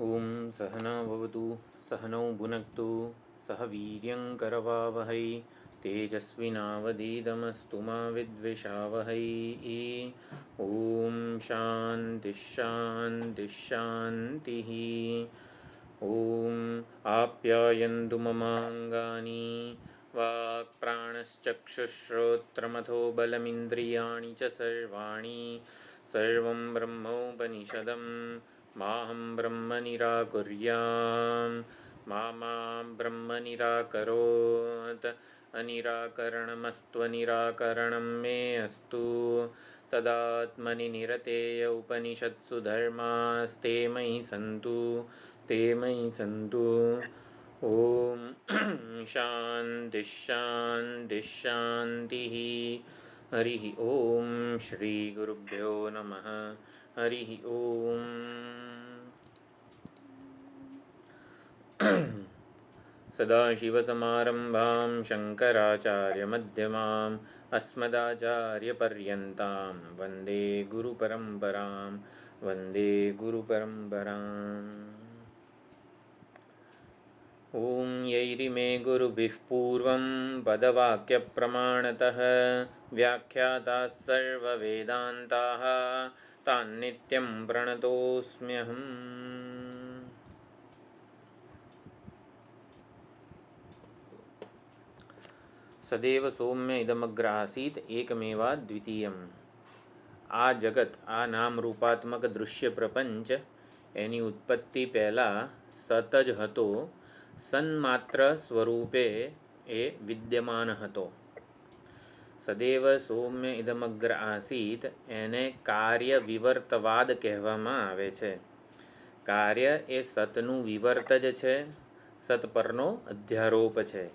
ओम सहना भवतु सहनौ भुनक्तु सह वीर्यं करवावहै तेजस्विनावधीतमस्तु मा विद्विषावहै। ओम शान्ति शान्ति शान्तिः। ओम आप्यायन्तु ममाङ्गानि वाक्प्राणश्चक्षुश्रोत्रमथो बलमिन्द्रियाणि च सर्वाणि सर्वं ब्रह्मोपनिषदं माहं ब्रह्म निराकुर्यां मा ब्रह्म निराकरोत्। अनिराकरणमस्त्वनिराकरणं मे अस्तु तदात्मनि निरतेय उपनिषत्सु धर्मास्ते मयि सन्तु ते मयि सन्तु। ओम शान्ति शान्ति शान्तिः। हरि ओम श्री गुरुभ्यो नमः। हरि ओम। सदाशिवसमारम्भां शङ्कराचार्यमध्यमाम् अस्मदाचार्यपर्यन्तां वन्दे गुरुपरम्परां वन्दे गुरुपरम्पराम्। ॐ यैरिमे गुरुभिः पूर्वं पदवाक्यप्रमाणतः व्याख्याताः सर्ववेदान्ताः तान्नित्यं प्रणतोऽस्म्यहम्। सदैव सौम्य इदमग्र आसीत् एकमेवा द्वितीयम्। આ જગત, આ નામ રૂપાત્મક દૃશ્ય પ્રપંચ, એની ઉત્પત્તિ પહેલાં સત જ હતો. સન્માત્ર સ્વરૂપે એ વિદ્યમાન હતો. સદૈવ સૌમ્ય ઇદમગ્ર આસીત એને કાર્ય વિવર્તવાદ કહેવામાં આવે છે. કાર્ય એ સતનું વિવર્ત જ છે, સત પરનો અધ્યારોપ છે.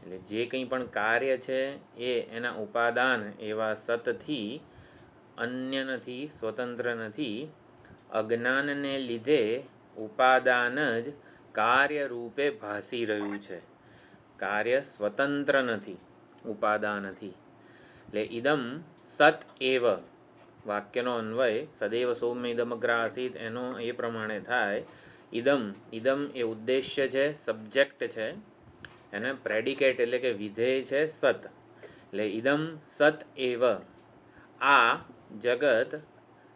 એટલે જે કંઈ પણ કાર્ય છે એ એના ઉપાદાન એવા સતથી અન્ય નથી, સ્વતંત્ર નથી. અજ્ઞાનને લીધે ઉપાદાન જ કાર્ય રૂપે ભાસી રહ્યું છે. કાર્ય સ્વતંત્ર નથી ઉપાદાનથી. એટલે ઇદમ સત એવ વાક્યનો અન્વય સદૈવ સૌમ્ય ઇદમગ્ર આસીત એનો એ પ્રમાણે થાય. ઇદમ, ઇદમ એ ઉદ્દેશ્ય છે, સબ્જેક્ટ છે, એને પ્રેડિકેટ એટલે કે વિધેય છે સત. એટલે ઇદમ સત એવ. આ જગત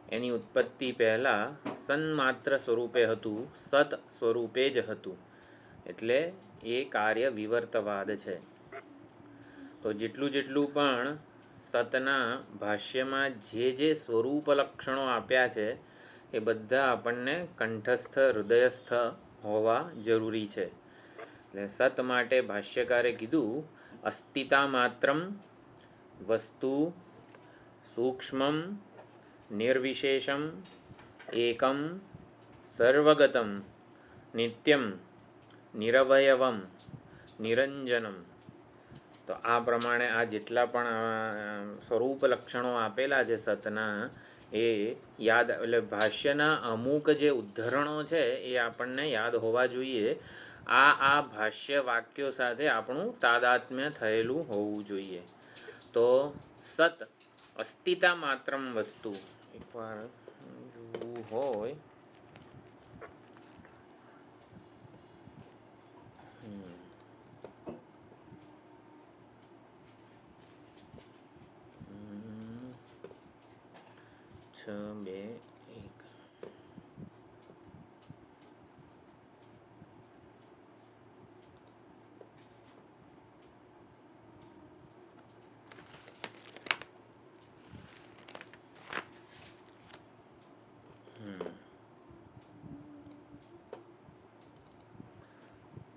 એની ઉત્પત્તિ પહેલાં સન્માત્ર સ્વરૂપે હતું, સત સ્વરૂપે જ હતું. એટલે એ કાર્ય વિવર્તવાદ છે. તો જેટલું જેટલું પણ સતના ભાષ્યમાં જે સ્વરૂપ લક્ષણો આપ્યા છે એ બધા આપણને કંઠસ્થ, હૃદયસ્થ હોવા જરૂરી છે. એટલે સત માટે ભાષ્યકારે કીધું અસ્તિતા માત્રમ વસ્તુ સૂક્ષ્મમ નિર્વિશેષમ એકમ સર્વગતમ નિત્યમ નિરવયવમ નિરંજનમ. તો આ પ્રમાણે આ જેટલા પણ સ્વરૂપ લક્ષણો આપેલા છે સતના એ યાદ, એટલે ભાષ્યના અમુક જે ઉદ્ધરણો છે એ આપણને યાદ હોવા જોઈએ. આ ભાષ્ય વાક્યો સાથે આપણું તાદાત્મ્ય થયેલું હોવું જોઈએ. તો સત અસ્તિતા માત્રમ વસ્તુ, એકવાર જોવું હોય છ બે એક.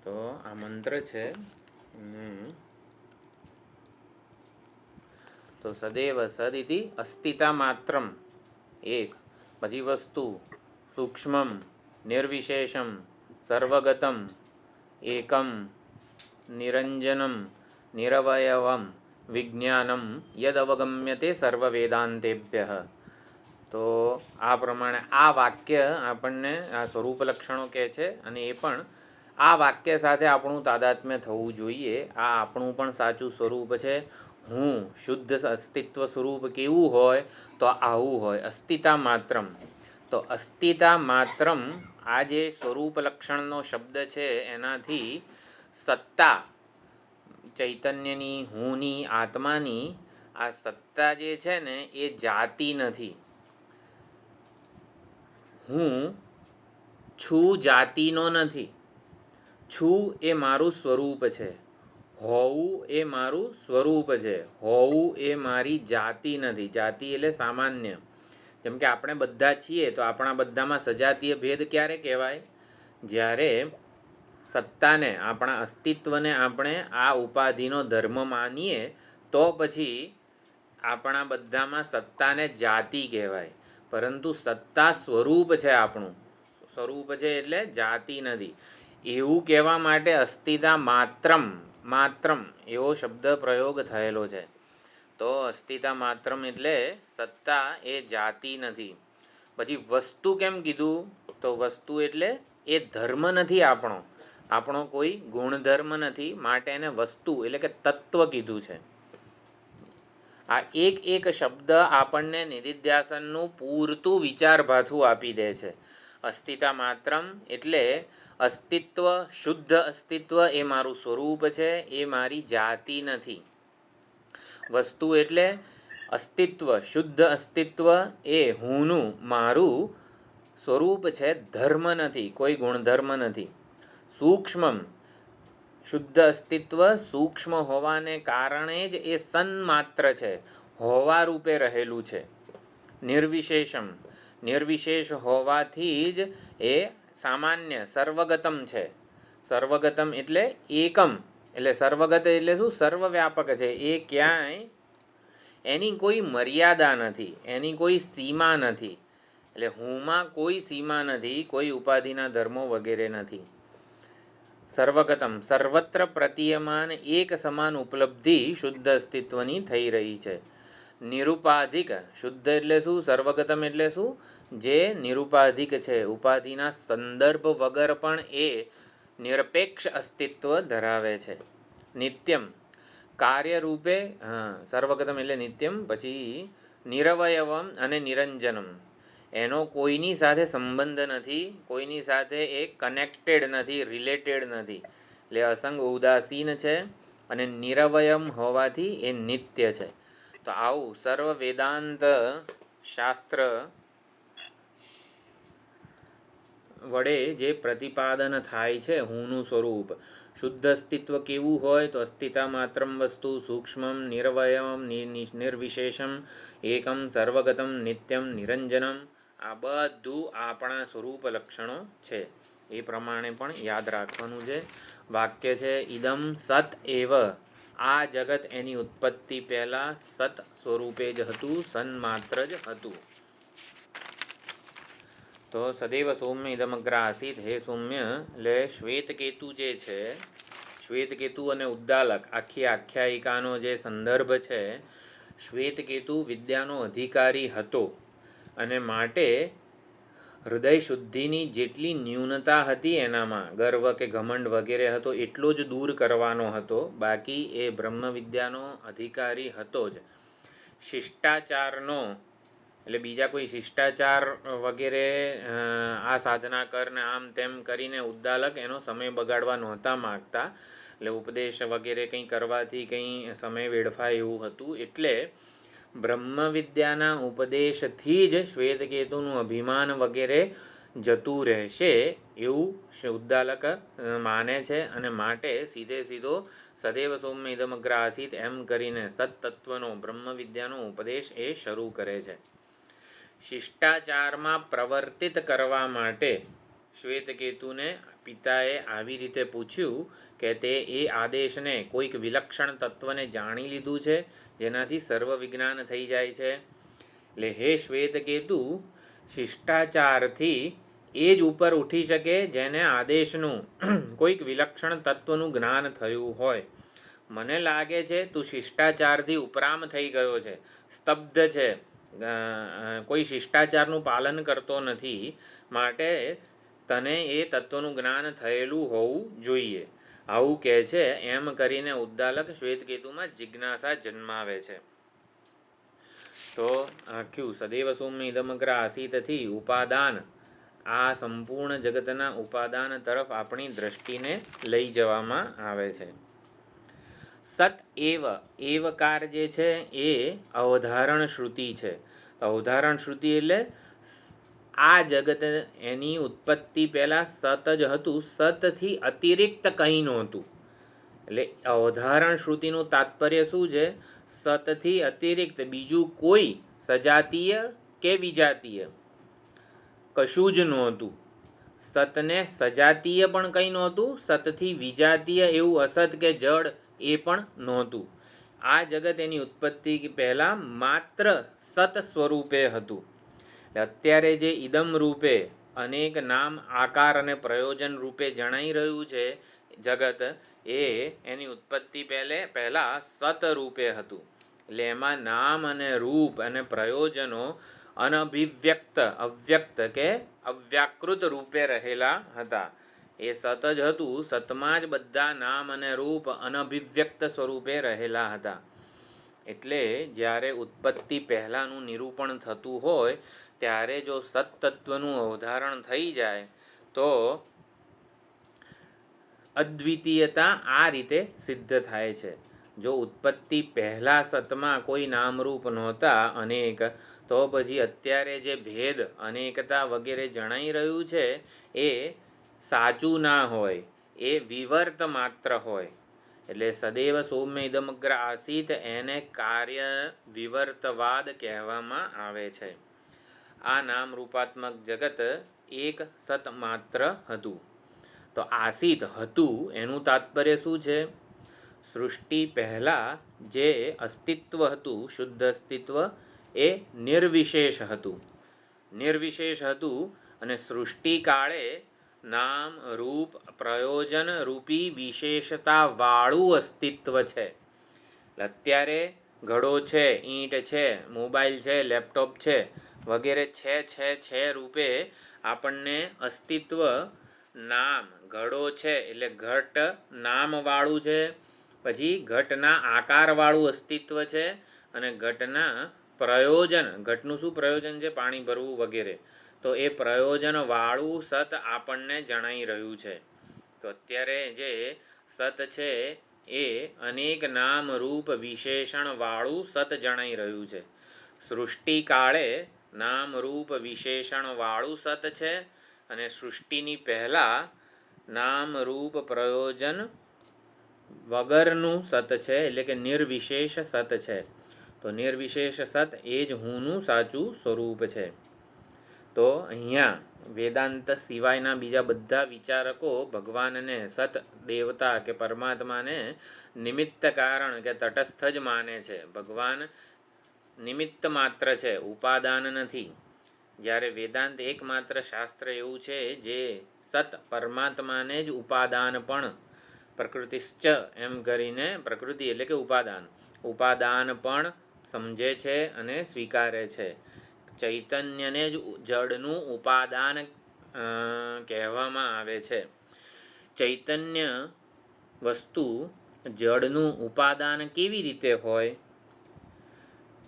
તો આ મંત્ર છે. તો સદૈવ સદિતિ અસ્તિતા માત્રમ એક, પછી વસ્તુ સૂક્ષ્મમ નિર્વિશેષમ સર્વગતમ એકમ નિરંજનમ નિરવયવમ વિજ્ઞાનમ યદ અવગમ્યતે સર્વવેદાંતેભ્ય. તો આ પ્રમાણે આ વાક્ય આપણને આ સ્વરૂપ લક્ષણો કહે છે અને એ પણ આ વાક્ય સાથે આપણું તાદાત્મ્ય થવું જોઈએ. આ આપણું પણ સાચું સ્વરૂપ છે. હું શુદ્ધ અસ્તિત્વ સ્વરૂપ કેવું હોય તો આવું હોય, અસ્તિતા માત્રમ. તો અસ્તિતા માત્રમ આ જે સ્વરૂપ લક્ષણનો શબ્દ છે એનાથી સત્તા, ચૈતન્યની, હુંની, આત્માની આ સત્તા જે છે ને એ જાતિ નથી. હું છું જાતિનો નથી. છું એ મારું સ્વરૂપ છે. હોવું એ મારું સ્વરૂપ છે. હોવું એ મારી જાતિ નથી. જાતિ એટલે સામાન્ય. જેમ કે આપણે બધા છીએ તો આપણા બધામાં સજાતીય ભેદ ક્યારે કહેવાય? જ્યારે સત્તાને, આપણા અસ્તિત્વને આપણે આ ઉપાધિનો ધર્મ માનીએ તો પછી આપણા બધામાં સત્તાને જાતિ કહેવાય. પરંતુ સત્તા સ્વરૂપ છે, આપણું સ્વરૂપ છે એટલે જાતિ નથી. એવું કહેવા માટે અસ્તિતા માત્રમ એવો શબ્દ પ્રયોગ થયેલો છે. તો અસ્તિતા માત્રમ એટલે સત્તા એ જાતિ નથી. પછી વસ્તુ કેમ કીધું? તો વસ્તુ એટલે એ ધર્મ નથી આપણો કોઈ ગુણધર્મ નથી, માટે એને વસ્તુ એટલે કે તત્વ કીધું છે. આ એક એક શબ્દ આપણને નિધિધ્યાસનનું પૂરતું વિચારભાથું આપી દે છે. અસ્તિતા માત્રમ એટલે અસ્તિત્વ, શુદ્ધ અસ્તિત્વ એ મારું સ્વરૂપ છે, એ મારી જાતિ નથી. વસ્તુ એટલે અસ્તિત્વ, શુદ્ધ અસ્તિત્વ એ હુંનું મારું સ્વરૂપ છે, ધર્મ નથી, કોઈ ગુણધર્મ નથી. સૂક્ષ્મમ, શુદ્ધ અસ્તિત્વ સૂક્ષ્મ હોવાને કારણે જ એ સન્માત્ર છે, હોવા રૂપે રહેલું છે. નિર્વિશેષમ, નિર્વિશેષ હોવાથી જ એ સામાન્ય સર્વગતમ છે. સર્વગતમ એટલે એકમ, એટલે સર્વગત એટલે શું? સર્વવ્યાપક છે. એ ક્યાંય એની કોઈ મર્યાદા નથી, એની કોઈ સીમા નથી. એટલે હુંમાં કોઈ સીમા નથી, કોઈ ઉપાધિના ધર્મો વગેરે નથી. સર્વગતમ, સર્વત્ર પ્રતીયમાન એક સમાન ઉપલબ્ધિ શુદ્ધ અસ્તિત્વની થઈ રહી છે. નિરુપાધિક, શુદ્ધ એટલે શું? સર્વગતમ એટલે શું? જે નિરુપાધિક છે, ઉપાધિના સંદર્ભ વગર પણ એ નિરપેક્ષ અસ્તિત્વ ધરાવે છે. નિત્યમ, કાર્યરૂપે, સર્વગતમ એટલે નિત્યમ. પછી નિરવયવમ અને નિરંજનમ, એનો કોઈની સાથે સંબંધ નથી, કોઈની સાથે એ કનેક્ટેડ નથી, રિલેટેડ નથી. એટલે અસંગ ઉદાસીન છે અને નિરવયમ હોવાથી એ નિત્ય છે. તો આવું સર્વ વેદાંત શાસ્ત્ર વડે જે પ્રતિપાદન થાય છે હુંનું સ્વરૂપ, શુદ્ધ અસ્તિત્વ કેવું હોય? તો અસ્તિતા માત્રમ વસ્તુ, સૂક્ષ્મમ, નિરવયમ, નિર્વિશેષમ, એકમ, સર્વગતમ, નિત્યમ, નિરંજનમ. આ બધું આપણા સ્વરૂપ લક્ષણો છે. એ પ્રમાણે પણ યાદ રાખવાનું છે. વાક્ય છે ઇદમ સત એવ, આ જગત એની ઉત્પત્તિ પહેલાં સત સ્વરૂપે જ હતું, સન્માત્ર જ હતું. તો સદૈવ સૌમ્ય ઇદમગ્ર આસીત, હે સૌમ્ય એટલે શ્વેતકેતુ જે છે, શ્વેતકેતુ અને ઉદ્દાલક આખી આખ્યાયિકાનો જે સંદર્ભ છે, શ્વેતકેતુ વિદ્યાનો અધિકારી હતો અને માટે હૃદય શુદ્ધિની જેટલી ન્યૂનતા હતી એનામાં, ગર્વ કે ઘમંડ વગેરે હતો, એટલો જ દૂર કરવાનો હતો. બાકી એ બ્રહ્મ વિદ્યાનો અધિકારી હતો જ. શિષ્ટાચારનો એટલે બીજા કોઈ શિષ્ટાચાર વગેરે આ સાધના કરને આમ તેમ કરીને ઉદ્દાલક એનો સમય બગાડવા નહોતા માગતા. એટલે ઉપદેશ વગેરે કંઈ કરવાથી કંઈ સમય વેડફાય એવું હતું. એટલે બ્રહ્મ વિદ્યાના ઉપદેશથી જ શ્વેતકેતુનું અભિમાન વગેરે જતું રહેશે એવું ઉદ્દાલક માને છે. અને માટે સીધે સીધો સદૈવ સૌમ્ય ઇદમગ્ર આસીત એમ કરીને સત્તત્વનો બ્રહ્મ વિદ્યાનો ઉપદેશ એ શરૂ કરે છે. શિષ્ટાચારમાં પ્રવર્તિત કરવા માટે શ્વેતકેતુને પિતાએ આવી રીતે પૂછ્યું કે તે એ આદેશને કોઈક વિલક્ષણ તત્વને જાણી લીધું છે જેનાથી સર્વ વિજ્ઞાન થઈ જાય છે. એટલે હે શ્વેતકેતુ, શિષ્ટાચારથી એ જ ઉપર ઉઠી શકે જેને આદેશનું કોઈક વિલક્ષણ તત્વનું જ્ઞાન થયું હોય. મને લાગે છે તું શિષ્ટાચારથી ઉપરામ થઈ ગયો છે, સ્તબ્ધ છે, કોઈ શિષ્ટાચારનું પાલન કરતો નથી, માટે તને એ તત્વનું જ્ઞાન થયેલું હોવું જોઈએ. આવું કહે છે. એમ કરીને ઉદ્દાલક શ્વેતકેતુમાં જિજ્ઞાસા જન્માવે છે. તો આખ્યું સદૈવ સૌમ્ય ઇદમગ્ર આસીતથી ઉપાદાન આ સંપૂર્ણ જગતના ઉપાદાન તરફ આપણી દ્રષ્ટિને લઈ જવામાં આવે છે. સત એવકાર જે છે એ અવધારણ શ્રુતિ છે. અવધારણ શ્રુતિ એટલે આ જગત એની ઉત્પત્તિ પહેલાં સત જ હતું, સતથી અતિરિક્ત કંઈ નહોતું. એટલે અવધારણ શ્રુતિનું તાત્પર્ય શું છે? સતથી અતિરિક્ત બીજું કોઈ સજાતીય કે વિજાતીય કશું જ નહોતું. સતને સજાતીય પણ કંઈ નહોતું, સતથી વિજાતીય એવું અસત કે જડ એ પણ નહોતું. આ જગત એની ઉત્પત્તિ પહેલાં માત્ર સત સ્વરૂપે હતું. અત્યારે જે ઇદમ રૂપે અનેક નામ આકાર અને પ્રયોજન રૂપે જણાઈ રહ્યું છે જગત, એ એની ઉત્પત્તિ પહેલાં સત રૂપે હતું. એટલે એમાં નામ અને રૂપ અને પ્રયોજનો અનભિવ્યક્ત, અવ્યક્ત કે અવ્યાકૃત રૂપે રહેલા હતા. એ સત જ હતું, સતમાં જ બધા નામ અને રૂપ અનભિવ્યક્ત સ્વરૂપે રહેલા હતા. એટલે જ્યારે ઉત્પત્તિ પહેલાંનું નિરૂપણ થતું હોય ત્યારે જો સત્તત્વનું અવધારણ થઈ જાય તો અદ્વિતીયતા આ રીતે સિદ્ધ થાય છે. જો ઉત્પત્તિ પહેલાં સતમાં કોઈ નામરૂપ નહોતા અનેક, તો પછી અત્યારે જે ભેદ અનેકતા વગેરે જણાઈ રહ્યું છે એ સાચું ના હોય, એ વિવર્ત માત્ર હોય. એટલે સદૈવ સૌમ્ય ઇદમગ્ર આસીત એને કાર્ય વિવર્તવાદ કહેવામાં આવે છે. આ નામ રૂપાત્મક જગત એક સત માત્ર હતું. તો આસીત હતું એનું તાત્પર્ય શું છે? સૃષ્ટિ પહેલાં જે અસ્તિત્વ હતું, શુદ્ધ અસ્તિત્વ, એ નિર્વિશેષ હતું. નિર્વિશેષ હતું અને સૃષ્ટિ કાળે નામ રૂપ પ્રયોજન રૂપી વિશેષતાવાળું અસ્તિત્વ છે. અત્યારે ઘડો છે, ઈંટ છે, મોબાઈલ છે, લેપટોપ છે વગેરે છે રૂપે આપણને અસ્તિત્વ નામ, ઘડો છે એટલે ઘટ નામવાળું છે, પછી ઘટના આકારવાળું અસ્તિત્વ છે, અને ઘટના પ્રયોજન, ઘટનું શું પ્રયોજન છે? પાણી ભરવું વગેરે. તો એ પ્રયોજનવાળું સત આપણને જણાઈ રહ્યું છે. તો અત્યારે જે સત છે એ અનેક નામ રૂપ વિશેષણવાળું સત જણાઈ રહ્યું છે. સૃષ્ટિ કાળે નામ રૂપ વિશેષણવાળું સત છે, અને સૃષ્ટિની પહેલાં નામ રૂપ પ્રયોજન વગરનું સત છે, એટલે કે નિર્વિશેષ સત છે. તો નિર્વિશેષ સત એ જ હુંનું સાચું સ્વરૂપ છે. તો અહીંયા વેદાંત સિવાયના બીજા બધા વિચારકો ભગવાનને સત, દેવતા કે પરમાત્માને નિમિત્ત કારણ કે તટસ્થ જ માને છે. ભગવાન નિમિત્ત માત્ર છે, ઉપાદાન નથી. જ્યારે વેદાંત એકમાત્ર શાસ્ત્ર એવું છે જે સત પરમાત્માને જ ઉપાદાન પણ પ્રકૃતિશ્ચ એમ કરીને, પ્રકૃતિ એટલે કે ઉપાદાન પણ સમજે છે અને સ્વીકારે છે. ચૈતન્યને જ જડનું ઉપાદાન કહેવામાં આવે છે. ચૈતન્ય વસ્તુ જડનું ઉપાદાન કેવી રીતે હોય?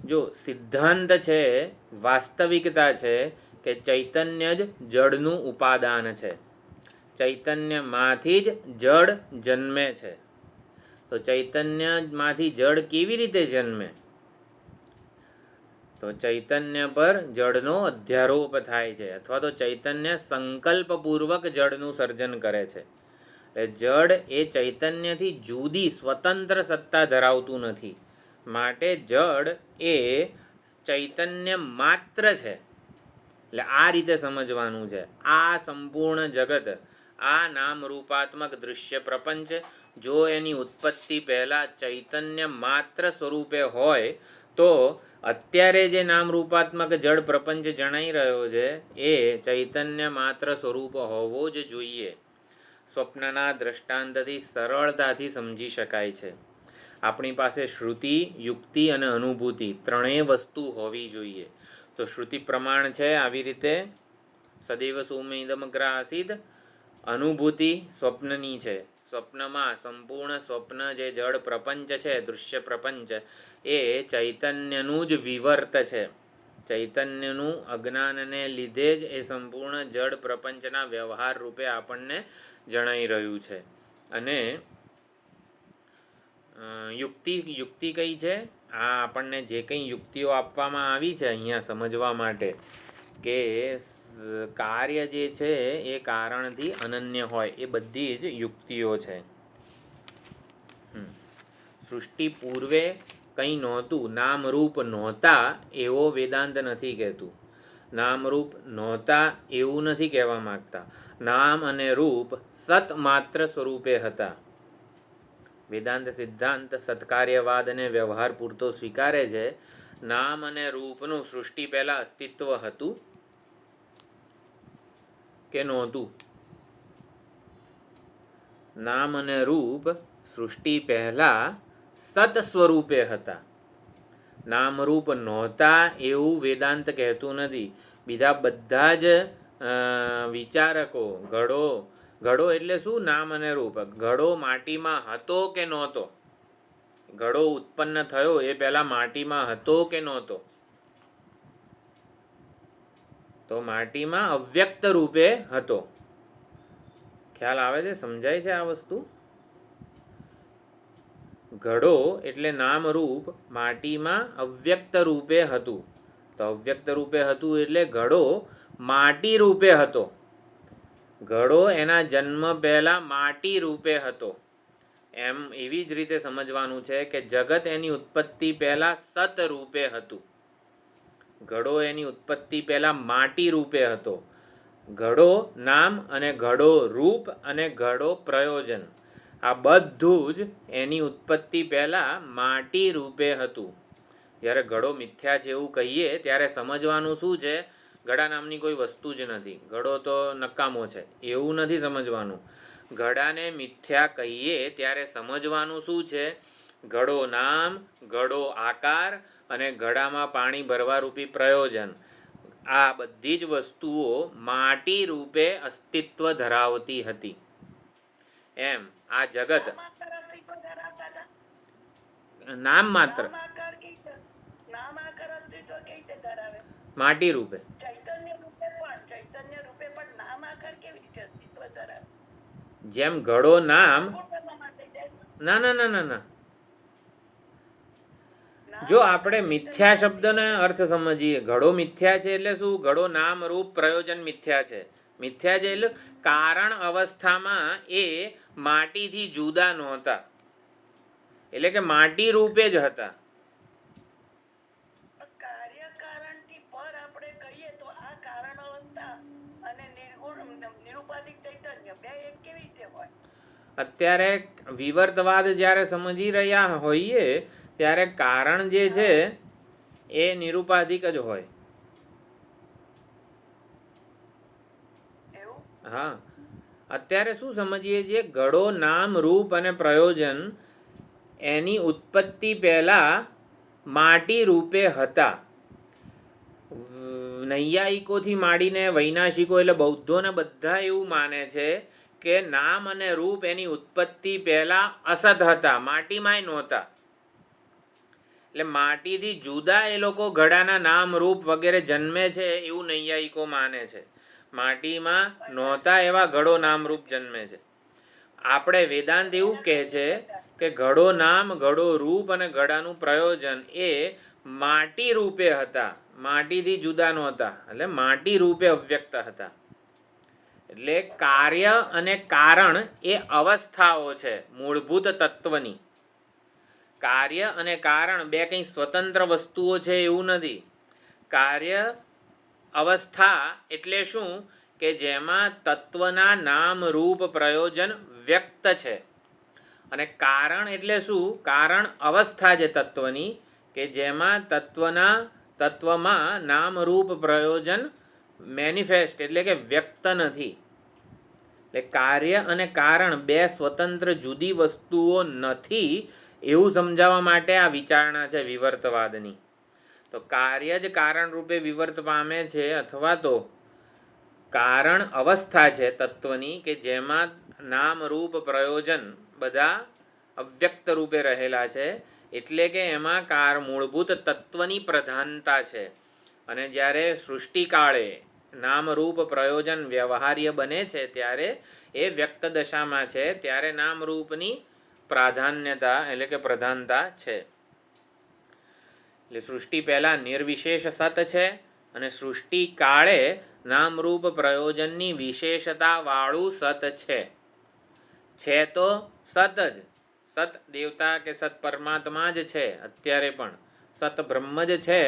જો સિદ્ધાંત છે, વાસ્તવિકતા છે કે ચૈતન્ય જ જડનું ઉપાદાન છે. ચૈતન્યમાંથી જ જડ જન્મે છે. તો ચૈતન્યમાંથી જડ કેવી રીતે જન્મે? તો ચૈતન્ય પર જડનો અધ્યારોપ થાય છે, અથવા તો ચૈતન્ય સંકલ્પપૂર્વક જડનું સર્જન કરે છે. જડ એ ચૈતન્યથી જુદી સ્વતંત્ર સત્તા ધરાવતું નથી. માટે જડ એ ચૈતન્ય માત્ર છે. એટલે આ રીતે સમજવાનું છે. આ સંપૂર્ણ જગત, આ નામરૂપાત્મક દૃશ્ય પ્રપંચ, જો એની ઉત્પત્તિ પહેલાં ચૈતન્ય માત્ર સ્વરૂપે હોય તો અત્યારે જે નામરૂપાત્મક જડ પ્રપંચ જણાઈ રહ્યો છે એ ચૈતન્ય માત્ર સ્વરૂપ હોવો જ જોઈએ. સ્વપ્નના દ્રષ્ટાંતથી સરળતાથી સમજી શકાય છે. આપણી પાસે શ્રુતિ, યુક્તિ અને અનુભૂતિ ત્રણેય વસ્તુ હોવી જોઈએ. તો શ્રુતિ પ્રમાણ છે આવી રીતે સદૈવ સૌમ્ય ઇદમગ્ર આસીત. અનુભૂતિ સ્વપ્નની છે. સ્વપ્નમાં સંપૂર્ણ સ્વપ્ન જે જડ પ્રપંચ છે, દૃશ્ય પ્રપંચ, એ ચૈતન્યનું જ વિવર્ત છે. ચૈતન્યનું અજ્ઞાનને લીધે જ એ સંપૂર્ણ જડ પ્રપંચના વ્યવહાર રૂપે આપણને જણાઈ રહ્યું છે. અને યુક્તિ કઈ છે? આ આપણને જે કંઈ યુક્તિઓ આપવામાં આવી છે અહીંયા સમજવા માટે કે કાર્ય જે છે એ કારણથી અનન્ય હોય, એ બધી જ યુક્તિઓ છે. સૃષ્ટિ પૂર્વે કંઈ નહોતું, નામરૂપ નહોતા એવો વેદાંત નથી કહેતું. નામરૂપ નહોતા એવું નથી કહેવા માગતા. નામ અને રૂપ સત માત્ર સ્વરૂપે હતા. વેદાંત સિદ્ધાંત સત્કાર્યવાદ અને વ્યવહાર પૂરતો સ્વીકારે છે. નામ અને રૂપનું સૃષ્ટિ પહેલાં અસ્તિત્વ હતું કે નહોતું? નામ અને રૂપ સૃષ્ટિ પહેલાં સત સ્વરૂપે હતા. નામરૂપ નહોતા એવું વેદાંત કહેતું નથી. બીજા બધા જ વિચારકો ઘડો એટલે શું? નામ અને રૂપ. ઘડો માટીમાં હતો કે નહોતો? ઘડો ઉત્પન્ન થયો એ પહેલાં માટીમાં હતો કે નહોતો? તો માટીમાં અવ્યક્ત રૂપે હતો. ખ્યાલ આવે છે? સમજાય છે આ વસ્તુ? ઘડો એટલે નામરૂપ માટીમાં અવ્યક્ત રૂપે હતું. તો અવ્યક્ત રૂપે હતું એટલે ઘડો માટી રૂપે હતો. ઘડો એના જન્મ પહેલાં માટી રૂપે હતો. એમ એવી જ રીતે સમજવાનું છે કે જગત એની ઉત્પત્તિ પહેલાં સત રૂપે હતું. ઘડો એની ઉત્પત્તિ પહેલાં માટી રૂપે હતો. ઘડો નામ અને ઘડો રૂપ અને ઘડો પ્રયોજન, આ બધું જ એની ઉત્પત્તિ પહેલાં માટી રૂપે હતું. જ્યારે ઘડો મિથ્યા છે એવું કહીએ ત્યારે સમજવાનું શું છે? ઘડા નામની કોઈ વસ્તુ જ નથી, ઘડો તો નકામો છે, એવું નથી સમજવાનું. ઘડાને મિથ્યા કહીએ ત્યારે સમજવાનું શું છે? ઘડો નામ, ઘડો આકાર અને ઘડામાં પાણી ભરવા રૂપી પ્રયોજન, આ બધી જ વસ્તુઓ માટી રૂપે અસ્તિત્વ ધરાવતી હતી. એમ આ જગત નામ માત્ર માટી રૂપે, જેમ ઘડો નામ ના ના ના ના ના જો આપણે મિથ્યા શબ્દનો અર્થ સમજીએ, ઘડો મિથ્યા છે એટલે શું? ઘડો નામ રૂપ પ્રયોજન મિથ્યા છે. મિથ્યા છે એટલે કારણ અવસ્થામાં એ માટીથી જુદા નહોતા, એટલે કે માટી રૂપે જ હતા. અત્યારે વિવર્તવાદ જ્યારે સમજી રહ્યા હોઈએ ત્યારે કારણ જે છે એ નિરુપાધિક જ હોય. હા, અત્યારે શું સમજીએ છીએ? ઘડો નામ રૂપ અને પ્રયોજન એની ઉત્પત્તિ પહેલાં માટી રૂપે હતા. નૈયાયિકોથી માંડીને વૈનાશિકો એટલે બૌદ્ધોને બધા એવું માને છે કે નામ અને રૂપ એની ઉત્પત્તિ પહેલાં અસત હતા, માટીમાંય નહોતા. એટલે માટીથી જુદા એ લોકો ઘડાના નામ રૂપ વગેરે જન્મે છે એવું નૈયાયિકો માને છે. માટીમાં નહોતા એવા ઘડો નામ રૂપ જન્મે છે. આપણે વેદાંત એવું કહે છે કે ઘડો નામ, ઘડો રૂપ અને ઘડાનું પ્રયોજન એ માટી રૂપે હતા, માટીથી જુદા નહોતા, એટલે માટી રૂપે અવ્યક્ત હતા. એટલે કાર્ય અને કારણ એ અવસ્થાઓ છે મૂળભૂત તત્વની. કાર્ય અને કારણ બે કંઈ સ્વતંત્ર વસ્તુઓ છે એવું નથી. કાર્ય અવસ્થા એટલે શું? કે જેમાં તત્વના નામ રૂપ પ્રયોજન વ્યક્ત છે. અને કારણ એટલે શું? કારણ અવસ્થા છે તત્વની કે જેમાં તત્વમાં નામ રૂપ પ્રયોજન મેનિફેસ્ટ એટલે કે વ્યક્ત નથી. એટલે કાર્ય અને કારણ બે સ્વતંત્ર જુદી વસ્તુઓ નથી એવું સમજાવવા માટે આ વિચારણા છે વિવર્તવાદની. તો કાર્ય જ કારણ રૂપે વિવર્ત પામે છે, અથવા તો કારણ અવસ્થા છે તત્વની કે જેમાં નામ રૂપ પ્રયોજન બધા અવ્યક્ત રૂપે રહેલા છે, એટલે કે એમાં મૂળભૂત તત્વની પ્રધાનતા છે. અને જ્યારે સૃષ્ટિકાળે નામરૂપ પ્રયોજન વ્યવહાર્ય બને છે ત્યારે એ વ્યક્ત દશામાં છે, ત્યારે નામરૂપની પ્રાધાન્યતા એટલે કે પ્રધાનતા છે. એટલે સૃષ્ટિ પહેલાં નિર્વિશેષ સત છે અને સૃષ્ટિ કાળે નામરૂપ પ્રયોજનની વિશેષતાવાળું સત છે તો સત જ, સત દેવતા કે સત પરમાત્મા જ છે. અત્યારે પણ સત બ્રહ્મ જ છે,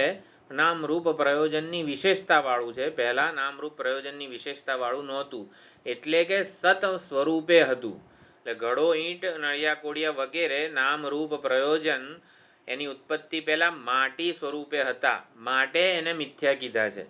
નામરૂપ પ્રયોજનની વિશેષતાવાળું છે. પહેલાં નામરૂપ પ્રયોજનની વિશેષતાવાળું નહોતું, એટલે કે સત સ્વરૂપે હતું. એટલે ઘડો, ઈંટ, નળિયા કોડિયા વગેરે નામરૂપ પ્રયોજન એની ઉત્પત્તિ પહેલાં માટી સ્વરૂપે હતા, માટે એને મિથ્યા કીધા છે.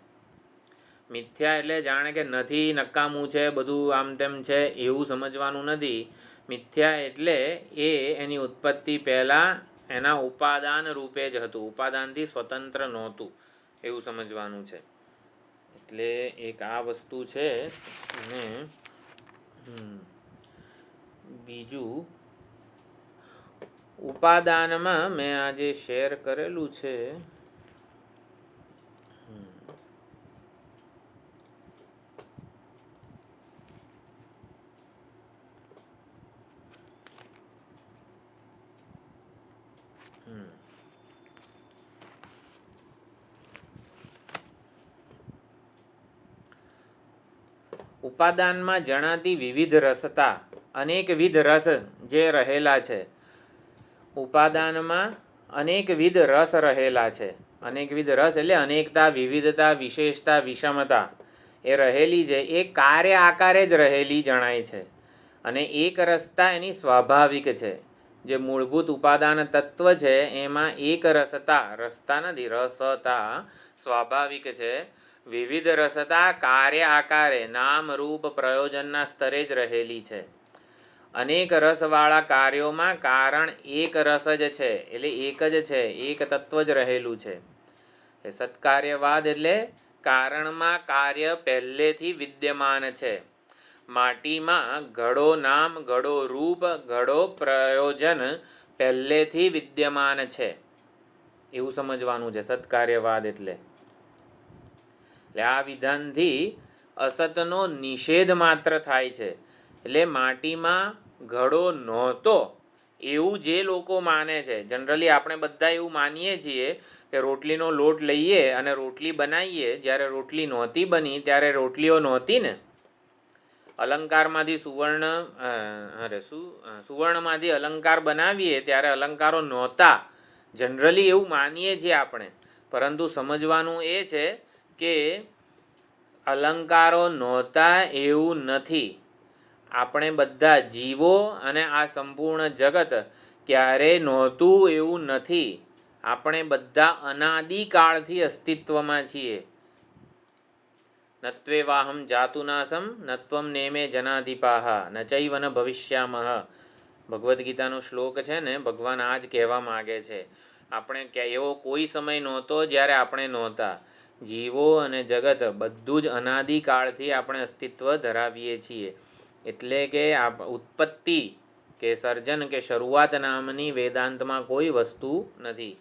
મિથ્યા એટલે જાણે કે નથી, નકામું છે, બધું આમ તેમ છે એવું સમજવાનું નથી. મિથ્યા એટલે એ એની ઉત્પત્તિ પહેલાં એના ઉપાદાન રૂપે જ હતું, ઉપાદાનથી સ્વતંત્ર નહોતું એવું સમજવાનું છે. એટલે એક આ વસ્તુ છે. અને બીજું ઉપાદાનમાં મેં આજે શેર કરેલું છે. ઉપાદાનમાં જણાતી વિવિધ રસતા, અનેકવિધ રસ જે રહેલા છે. ઉપાદાનમાં અનેકવિધ રસ રહેલા છે. અનેકવિધ રસ એટલે અનેકતા, વિવિધતા, વિશેષતા, વિષમતા એ રહેલી છે. એ કાર્ય આકારે જ રહેલી જણાય છે. અને એક રસતા એની સ્વાભાવિક છે. જે મૂળભૂત ઉપાદાન તત્વ છે એમાં એક રસતા, રસતા નથી, રસતા સ્વાભાવિક છે. વિવિધ રસતા કાર્ય આકારે નામ રૂપ પ્રયોજનના સ્તરે જ રહેલી છે. અનેક રસવાળા કાર્યોમાં કારણ એક રસ જ છે, એટલે એક જ છે, એક તત્વ જ રહેલું છે. સત્કાર્યવાદ એટલે કારણમાં કાર્ય પહેલેથી વિદ્યમાન છે. માટીમાં ઘડો નામ, ઘડો રૂપ, ઘડો પ્રયોજન પહેલેથી વિદ્યમાન છે એવું સમજવાનું છે સત્કાર્યવાદ એટલે. આ વિધાનથી અસતનો નિષેધ માત્ર થાય છે. એટલે માટીમાં ઘડો નહોતો એવું જે લોકો માને છે, જનરલી આપણે બધા એવું માનીએ છીએ કે રોટલીનો લોટ લઈએ અને રોટલી બનાવીએ. જ્યારે રોટલી નહોતી બની ત્યારે રોટલીઓ નહોતી ને. અલંકારમાંથી સુવર્ણમાંથી અલંકાર બનાવીએ ત્યારે અલંકારો નહોતા. જનરલી એવું માનીએ છીએ આપણે, પરંતુ સમજવાનું એ છે કે અલંકારો નહોતા એવું નથી. આપણે બધા જીવો અને આ સંપૂર્ણ જગત ક્યારેય નહોતું એવું નથી. આપણે બધા અનાદિકાળથી અસ્તિત્વમાં છીએ. નત્વેવાહમ જાતુનાસમ નત્વમ નેમે જનાધિપાહ ન ચૈવ ન ભવિષ્યામહ. ભગવદ્ ગીતાનો શ્લોક છે ને, ભગવાન આ જ કહેવા માગે છે. આપણે એવો કોઈ સમય નહોતો જ્યારે આપણે નહોતા. જીવો અને જગત બધું જ અનાદિકાળથી આપણે અસ્તિત્વ ધરાવીએ છીએ. એટલે કે ઉત્પત્તિ કે સર્જન કે શરૂઆત નામની વેદાંતમાં કોઈ વસ્તુ નથી.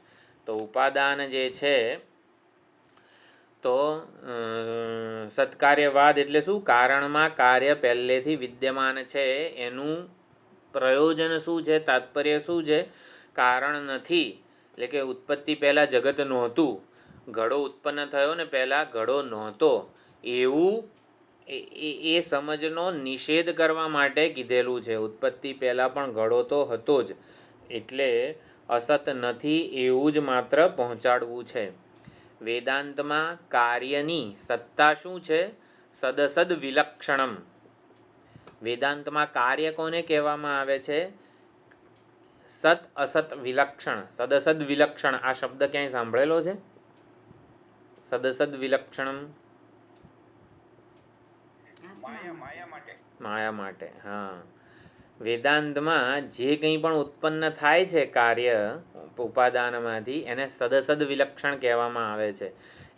તો ઉપાદાન જે છે તો સત્કાર્યવાદ એટલે શું? કારણમાં કાર્ય પહેલેથી વિદ્યમાન છે. એનું પ્રયોજન શું છે? તાત્પર્ય શું છે? કારણ નથી. એટલે કે ઉત્પત્તિ પહેલાં જગત નહોતું. ઘડો ઉત્પન્ન થયો ને પહેલાં ઘડો નહોતો એવું એ સમજનો નિષેધ કરવા માટે કીધેલું છે. ઉત્પત્તિ પહેલાં પણ ઘડો તો હતો જ, એટલે અસત નથી એવું જ માત્ર પહોંચાડવું છે. વેદાંતમાં કાર્યની સત્તા શું છે? સદસદ વિલક્ષણમ. વેદાંતમાં કાર્ય કોને કહેવામાં આવે છે? સત અસત વિલક્ષણ, સદસદ વિલક્ષણ. આ શબ્દ ક્યાંય સાંભળેલો છે? સદસદ વિલક્ષણમ. માયા માટે. હા, વેદાંતમાં જે કંઈ પણ ઉત્પન્ન થાય છે કાર્ય ઉપાદાનમાંથી એને સદસદ વિલક્ષણ કહેવામાં આવે છે.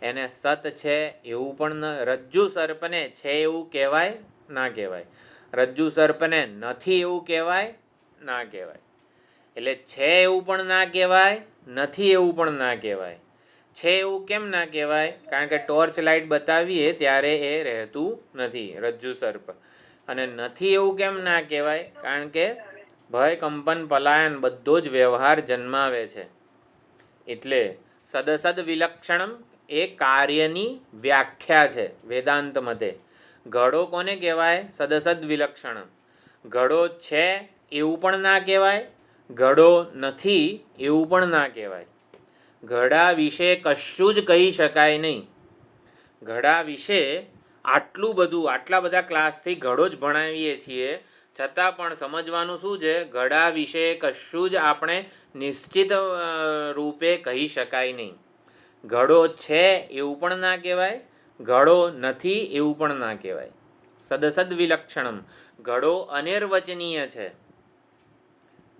એને સત છે એવું પણ રજ્જુ સર્પને છે એવું કહેવાય ના કહેવાય. રજ્જુ સર્પને નથી એવું કહેવાય ના કહેવાય. એટલે છે એવું પણ ના કહેવાય, નથી એવું પણ ના કહેવાય. છે એવું કેમ ના કહેવાય? કારણ કે ટોર્ચ લાઇટ બતાવીએ ત્યારે એ રહેતું નથી, રજ્જુ સર્પ. અને નથી એવું કેમ ના કહેવાય? કારણ કે ભય, કંપન, પલાયન બધો જ વ્યવહાર જન્માવે છે. એટલે સદસદ વિલક્ષણમ એ કાર્યની વ્યાખ્યા છે વેદાંત મતે. ઘડો કોને કહેવાય? સદસદ વિલક્ષણમ. ઘડો છે એવું પણ ના કહેવાય, ઘડો નથી એવું પણ ના કહેવાય. ઘડા વિશે કશું જ કહી શકાય નહીં. ઘડા વિશે આટલું બધું, આટલા બધા ક્લાસથી ઘડો જ ભણાવીએ છીએ, છતાં પણ સમજવાનું શું છે? ઘડા વિશે કશું જ આપણે નિશ્ચિત રૂપે કહી શકાય નહીં. ઘડો છે એવું પણ ના કહેવાય, ઘડો નથી એવું પણ ના કહેવાય. સદસદ વિલક્ષણમ. ઘડો અનિર્વચનીય છે.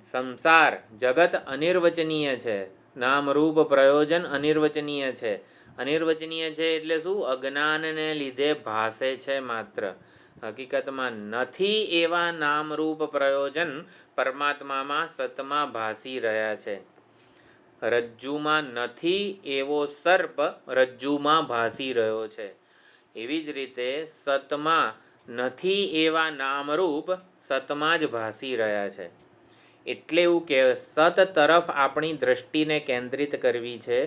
સંસાર જગત અનિર્વચનીય છે. નામ રૂપ પ્રયોજન અનિર્વચનીય છે. અનિર્વચનીય છે એટલે શું? અજ્ઞાનને લીધે ભાસે છે માત્ર. હકીકતમાં નથી એવા નામરૂપ પ્રયોજન પરમાત્મામાં સતમાં ભાસી રહ્યા છે. રજ્જુમાં નથી એવો સર્પ રજ્જુમાં ભાસી રહ્યો છે. એવી જ રીતે સતમાં નથી એવા નામરૂપ સતમાં જ ભાસી રહ્યા છે. એટલે એવું કે સત તરફ આપણી દ્રષ્ટિને કેન્દ્રિત કરવી છે.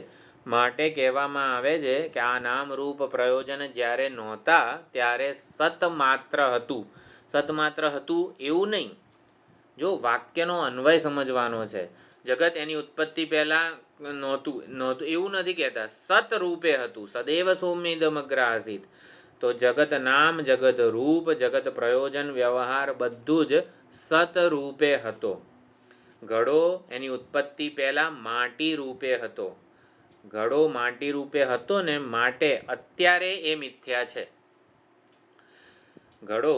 માટે કહેવામાં આવે છે કે આ નામરૂપ પ્રયોજન જ્યારે નહોતા ત્યારે સત માત્ર હતું. સત માત્ર હતું એવું નહીં. જો વાક્યનો અન્વય સમજવાનો છે. જગત એની ઉત્પત્તિ પહેલાં નહોતું એવું નથી કહેતા. સત રૂપે હતું. સદૈવ સૌમ્યદમગ્ર આસીત. તો જગત નામ, જગત રૂપ, જગત પ્રયોજન, વ્યવહાર બધું જ સત રૂપે હતો. ઘડો એની ઉત્પત્તિ પહેલાં માટી રૂપે હતો. ઘડો માટી રૂપે હતો ને માટે અત્યારે એ મિથ્યા છે. ઘડો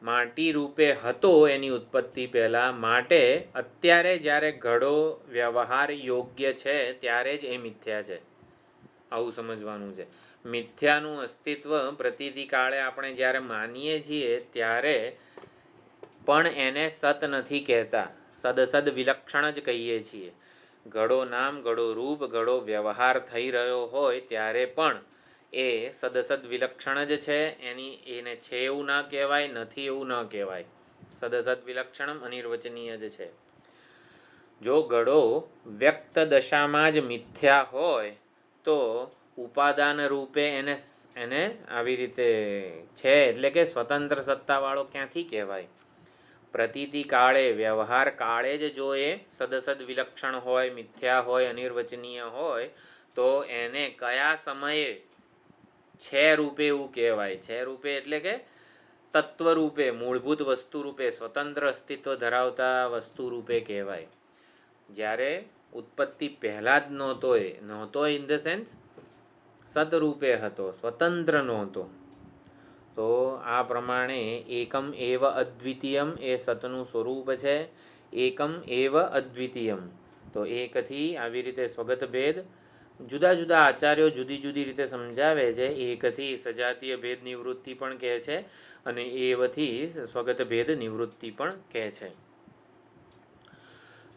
માટી રૂપે હતો એની ઉત્પત્તિ પહેલાં, માટે અત્યારે જ્યારે ઘડો વ્યવહાર યોગ્ય છે ત્યારે જ એ મિથ્યા છે. આવું સમજવાનું છે. મિથ્યાનું અસ્તિત્વ પ્રતીતિ કાળે આપણે જ્યારે માનીએ છીએ ત્યારે પણ એને સત નથી કહેતા, સદસદ વિલક્ષણ જ કહીએ છીએ. ઘડો નામ, ઘડો રૂપ, ઘડો વ્યવહાર થઈ રહ્યો હોય ત્યારે પણ એ સદસદ વિલક્ષણ જ છે. એને છે એવું ના કહેવાય, નથી એવું ન કહેવાય. સદસદ વિલક્ષણમ અનિર્વચનીય જ છે. જો ઘડો વ્યક્ત દશામાં જ મિથ્યા હોય તો ઉપાદાન રૂપે એને આવી રીતે છે એટલે કે સ્વતંત્ર સત્તાવાળો ક્યાંથી કહેવાય? પ્રતીતિ કાળે, વ્યવહાર કાળે જ જો એ સદસદ વિલક્ષણ હોય, મિથ્યા હોય, અનિર્વચનીય હોય તો એને કયા સમયે છે રૂપે એવું કહેવાય? છે રૂપે એટલે કે તત્વ રૂપે, મૂળભૂત વસ્તુ રૂપે, સ્વતંત્ર અસ્તિત્વ ધરાવતા વસ્તુ રૂપે કહેવાય. જ્યારે ઉત્પત્તિ પહેલાં જ નહોતો ઇન ધ સેન્સ સતરૂપે હતો, સ્વતંત્ર નહોતો. તો આ પ્રમાણે એકમ એવ અદ્વિતીયમ એ સતનું સ્વરૂપ છે. એકમ એવ અદ્વિતીયમ. તો એકથી આવી રીતે સ્વગત ભેદ જુદા જુદા આચાર્યો જુદી જુદી રીતે સમજાવે છે. એકથી સજાતીય ભેદ નિવૃત્તિ પણ કહે છે અને એવથી સ્વગત ભેદ નિવૃત્તિ પણ કહે છે.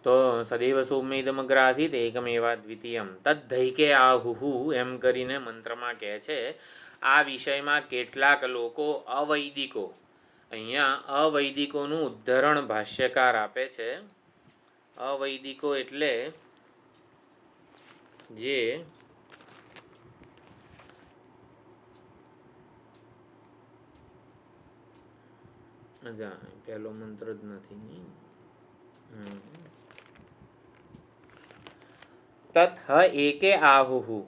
તો સદૈવ સૌમ્યદમગ્ર આસીત એકમેવા દ્વિતીયમ તદ્ધૈકે આહુહુ એમ કરીને મંત્રમાં કહે છે. આ વિષયમાં કેટલાક લોકો અવૈદિકો, અહીંયા અવૈદિકોનું ઉદ્ધરણ ભાષ્યકાર આપે છે. અવૈદિકો એટલે જે પહેલો મંત્ર જ નથી. તત્ એકે આહુહુ.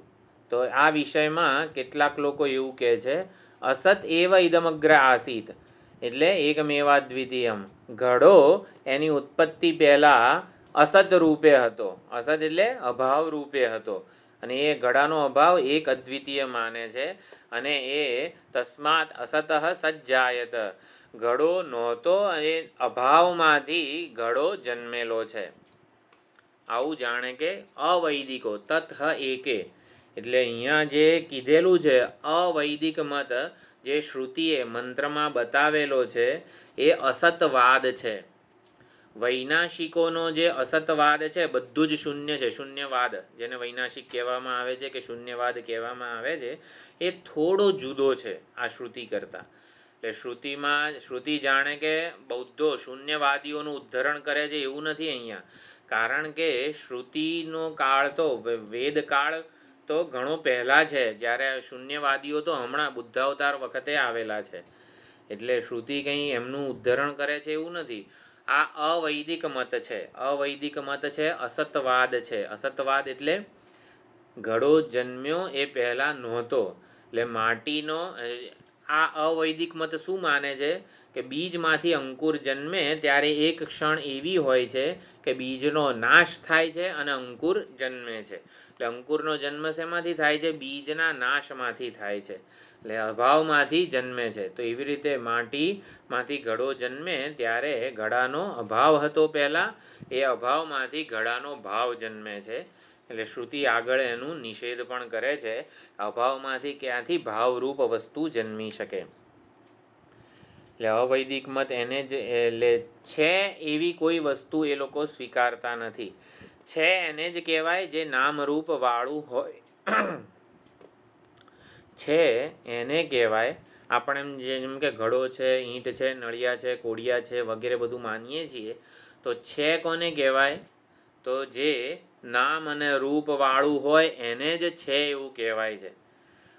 તો આ વિષયમાં કેટલાક લોકો એવું કહે છે અસત એવ ઇદમગ્ર આસીત એટલે એકમેવા દ્વિતીયમ. ઘડો એની ઉત્પત્તિ પહેલાં અસત રૂપે હતો. અસત એટલે અભાવ રૂપે હતો અને એ ઘડાનો અભાવ એક અદ્વિતીય માને છે અને એ તસ્માત અસત સજ્જાયત. ઘડો નહોતો અને અભાવમાંથી ઘડો જન્મેલો છે. આવું જાણે કે અવૈદિકો. તત્ એકે એટલે અહીંયા જે કીધેલું છે અવૈદિક મત, જે શ્રુતિએ મંત્રમાં બતાવેલો છે એ અસતવાદ છે. વૈનાશિકોનો જે અસતવાદ છે બધું જ શૂન્ય છે, શૂન્યવાદ જેને વૈનાશિક કહેવામાં આવે છે કે શૂન્યવાદ કહેવામાં આવે છે, એ થોડો જુદો છે આ શ્રુતિ કરતાં. એટલે શ્રુતિ જાણે કે બૌદ્ધો શૂન્યવાદીઓનું ઉદ્ધરણ કરે છે એવું નથી અહીંયા. કારણ કે શ્રુતિનો કાળ તો વેદકાળ તો ઘણો પહેલાં છે, જ્યારે શૂન્યવાદીઓ તો હમણાં બુદ્ધાવતાર વખતે આવેલા છે. એટલે શ્રુતિ કંઈ એમનું ઉદ્ધરણ કરે છે એવું નથી. આ અવૈદિક મત છે. અવૈદિક મત છે, અસતવાદ છે. અસતવાદ એટલે ઘડો જન્મ્યો એ પહેલાં નહોતો. એટલે માટીનો આ અવૈદિક મત શું માને છે કે બીજમાંથી અંકુર જન્મે ત્યારે એક ક્ષણ એવી હોય છે કે બીજનો નાશ થાય છે અને અંકુર જન્મે છે. એટલે અંકુરનો જન્મ શેમાંથી થાય છે? બીજના નાશમાંથી થાય છે. એટલે અભાવમાંથી જન્મે છે. તો એવી રીતે માટીમાંથી ઘડો જન્મે ત્યારે ઘડાનો અભાવ હતો પહેલાં, એ અભાવમાંથી ઘડાનો ભાવ જન્મે છે. એટલે શ્રુતિ આગળ એનું નિષેધ પણ કરે છે. અભાવમાંથી ક્યાંથી ભાવરૂપ વસ્તુ જન્મી શકે? એટલે અવૈદિક મત એને જ એટલે છે એવી કોઈ વસ્તુ એ લોકો સ્વીકારતા નથી. છે એને જ કહેવાય જે નામરૂપ વાળું હોય. છે એને કહેવાય. આપણે જેમ કે ઘડો છે, ઈંટ છે, નળિયા છે, કોડિયા છે વગેરે બધું માનીએ છીએ, તો છે કોને કહેવાય? તો જે નામ અને રૂપ વાળું હોય એને જ છે એવું કહેવાય છે.